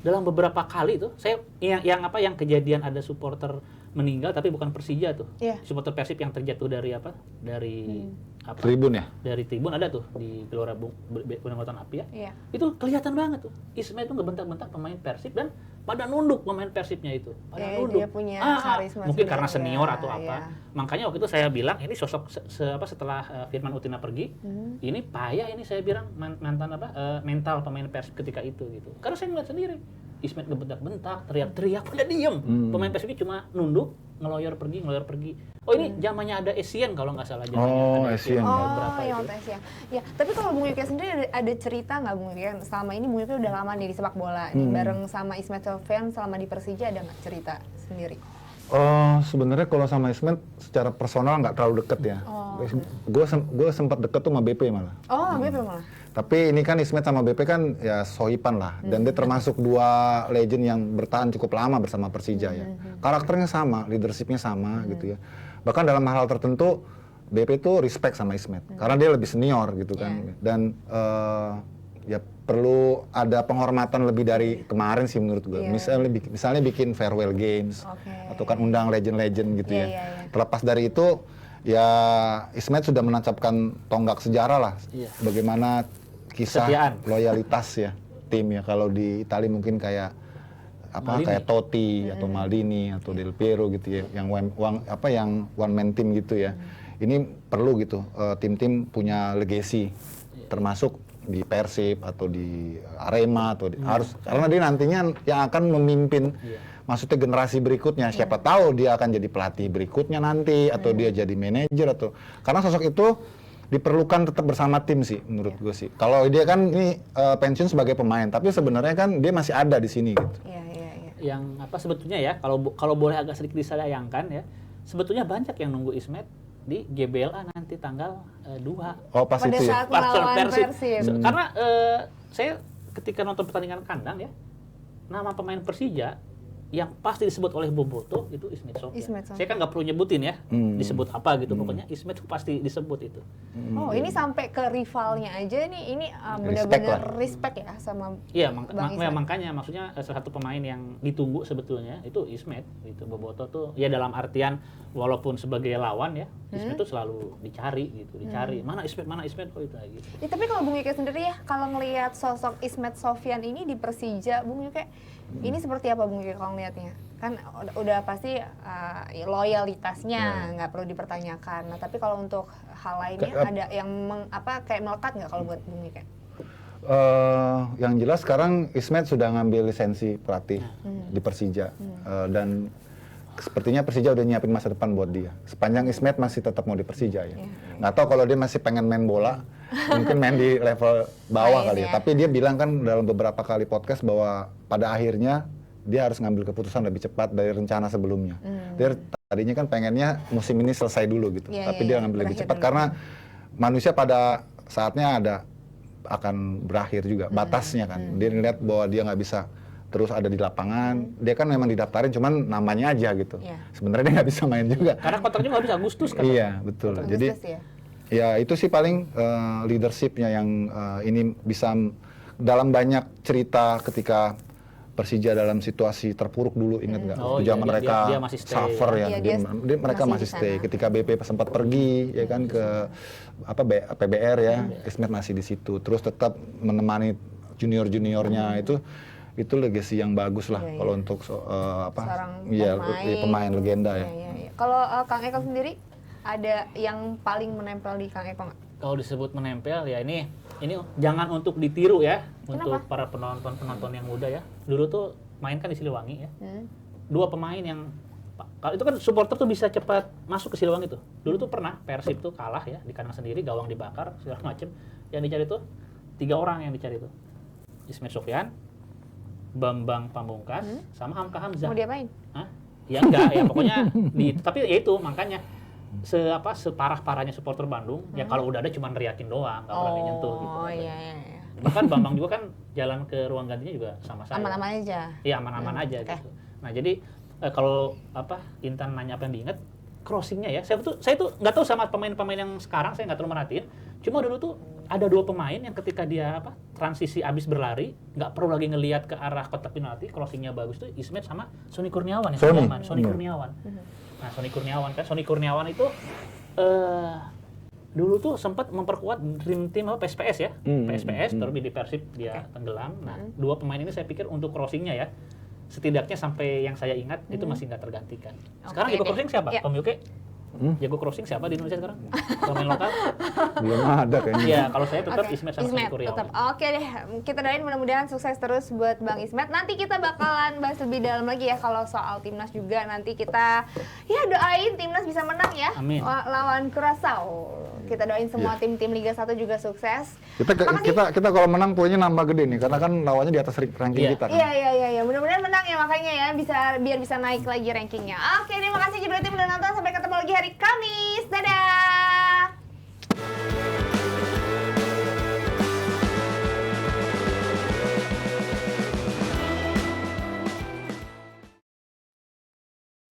Dalam beberapa kali tuh saya yang kejadian ada supporter meninggal tapi bukan Persija tuh. Iya. Supporter Persib yang terjatuh dari Tribun ya. dari tribun ada tuh di Gelora Bung Lautan Api ya. Iya. Itu kelihatan banget tuh. Ismet tuh ngebentak-bentak pemain Persib dan pada nunduk pemain Persibnya itu. Pada Ya, nunduk. dia punya karisma mungkin karena sendiri, senior ya, atau apa. ya. Makanya waktu itu saya bilang ini sosok setelah Firman Utina pergi, ini payah ini saya bilang mantan mental pemain Persib ketika itu gitu. Karena saya ngeliat sendiri. Ismet ngebentak-bentak, teriak-teriak, pada diem. Pemain Persib ini cuma nunduk, ngeloyor pergi. Oh ini zamannya ada Asian kalau nggak salah zamannya Oh, ada Asian. tahun Oh, berapa yang itu. OTS ya. Ya, tapi kalau Bung Yuki sendiri ada cerita nggak Bung Yuki? Selama ini Bung Yuki udah lama nih di sepak bola, nih bareng sama Ismet Sofyan selama di Persija ada nggak cerita sendiri? Sebenarnya kalau sama Ismet secara personal nggak terlalu deket ya. Gue sempat deket tuh sama BP malah. Oh, BP malah. Tapi ini kan Ismet sama BP kan ya sohipan lah. Dan dia termasuk dua legend yang bertahan cukup lama bersama Persija ya. Karakternya sama, leadershipnya sama gitu ya. Bahkan dalam hal tertentu BP tuh respect sama Ismet. Karena dia lebih senior gitu kan. Dan ya perlu ada penghormatan lebih dari kemarin sih menurut gue. Misalnya bikin farewell games. Atau kan undang legend-legend gitu ya. Terlepas dari itu ya Ismet sudah menancapkan tonggak sejarah lah. Bagaimana kisah Kesetiaan. loyalitas ya tim ya. Kalau di Italia mungkin kayak Maldini. kayak Totti atau Maldini atau Del Piero gitu ya, yang one man team gitu ya. Ini perlu gitu tim-tim punya legacy termasuk di Persib atau di Arema atau harus karena dia nantinya yang akan memimpin maksudnya generasi berikutnya. Siapa tahu dia akan jadi pelatih berikutnya nanti atau dia jadi manajer atau karena sosok itu diperlukan tetap bersama tim sih menurut gue sih. Kalau dia kan ini pensiun sebagai pemain, tapi sebenarnya kan dia masih ada di sini gitu. Iya. Yang apa sebetulnya ya, kalau boleh agak sedikit disayangkan ya, sebetulnya banyak yang nunggu Ismet di GBLA nanti tanggal 2. Oh pas Pada itu ya. saat melawan Persib. Karena saya ketika nonton pertandingan kandang ya, nama pemain Persija yang pasti disebut oleh Boboto itu Ismet Sofyan. Ismet Sofyan. Saya kan nggak perlu nyebutin ya, disebut apa gitu, pokoknya Ismet pasti disebut itu. Oh, ini sampai ke rivalnya aja nih. Ini Respect benar-benar lah. respect ya sama Iya, Bang Ismet. makanya maksudnya salah satu pemain yang ditunggu sebetulnya itu Ismet gitu. Boboto tuh ya dalam artian walaupun sebagai lawan ya, Ismet tuh selalu dicari gitu, dicari. Mana Ismet oh itu lagi. Ya, tapi kalau Bung Yuke sendiri ya, kalau ngelihat sosok Ismet Sofyan ini di Persija, Bung Yuke, ini seperti apa Bung Yuke kalau ngelihatnya? Kan udah pasti loyalitasnya nggak perlu dipertanyakan. Nah, tapi kalau untuk hal lainnya ada yang kayak melekat nggak kalau buat Bung Yuke? Yang jelas sekarang Ismet sudah ngambil lisensi pelatih di Persija dan sepertinya Persija udah nyiapin masa depan buat dia. Sepanjang Ismet masih tetap mau di Persija ya. Nggak tahu kalau dia masih pengen main bola, mungkin main di level bawah kali ya. Tapi dia bilang kan dalam beberapa kali podcast bahwa pada akhirnya dia harus ngambil keputusan lebih cepat dari rencana sebelumnya. Dia tadinya kan pengennya musim ini selesai dulu gitu. Tapi dia ngambil lebih cepat karena manusia pada saatnya akan berakhir juga batasnya kan. Dia ngeliat bahwa dia nggak bisa terus ada di lapangan. Dia kan memang didaftarin cuman namanya aja gitu. Sebenarnya dia nggak bisa main juga. Karena kontraknya nggak bisa Agustus kan. Iya, betul. Jadi ya itu sih paling leadershipnya yang ini bisa dalam banyak cerita ketika Persija dalam situasi terpuruk dulu, ingat nggak? Waktu zaman mereka dia masih stay. suffer ya, mereka masih stay. Ketika BP sempat pergi ya kan ke PBR ya, Ismet masih di situ. Terus tetap menemani junior-juniornya itu legacy yang bagus lah kalau untuk pemain legenda ya. Kalau Kang Eko sendiri ada yang paling menempel di Kang Eko nggak? Kalau disebut menempel ya ini jangan untuk ditiru ya. Kenapa? Untuk para penonton yang muda ya. Dulu tuh main kan di Siliwangi ya. 2 pemain yang kalau itu kan supporter tuh bisa cepat masuk ke Siliwangi tuh. Dulu tuh pernah Persib tuh kalah ya di kandang sendiri, gawang dibakar segala macem. Yang dicari tuh 3 orang yang dicari tuh. Ismet Sofyan, Bambang Pamungkas, sama Hamka Hamzah. Mau diapain? Hah? Ya enggak ya pokoknya tapi ya itu makanya separah-parahnya supporter Bandung ya kalau udah ada cuma neriakin doang, nggak berani nyentuh gitu. Oh iya. Bahkan Bambang juga kan jalan ke ruang gantinya juga sama saya. Aman-aman aja. Iya aman-aman aja gitu. Nah jadi kalau Intan nanya apa yang diingat, crossingnya ya. Saya tuh nggak tahu sama pemain-pemain yang sekarang saya nggak terlalu merhatiin. Cuma dulu tuh ada 2 pemain yang ketika dia transisi abis berlari nggak perlu lagi ngelihat ke arah kotak penalti, crossingnya bagus tuh Ismet sama Sony Kurniawan yang Sony Kurniawan. Nah, Sony Kurniawan itu dulu tuh sempat memperkuat dream team PSPS ya. PSPS terlebih di Persib dia tenggelam. Nah, 2 pemain ini saya pikir untuk crossingnya ya setidaknya sampai yang saya ingat itu masih nggak tergantikan. Sekarang jago crossing siapa? Tom Yuke? Jago crossing siapa di Indonesia sekarang? Pemain lokal? Belum ada kayaknya. Iya, kalau saya tetap Ismet sama Sony Kurniawan. Tetap. Oke deh, kita doain mudah-mudahan sukses terus buat Bang Ismet. Nanti kita bakalan bahas lebih dalam lagi ya kalau soal timnas juga. Nanti kita doain timnas bisa menang ya. Amin. Lawan Curaçao. Kita doain semua tim-tim Liga 1 juga sukses. Kita kalau menang poinnya nambah gede nih karena kan lawannya di atas ranking kita kan. Iya. Mudah-mudahan menang ya makanya ya biar bisa naik lagi rankingnya. Oke, terima kasih juga tim udah nonton. Sampai ketemu lagi hari Kamis. Dadah.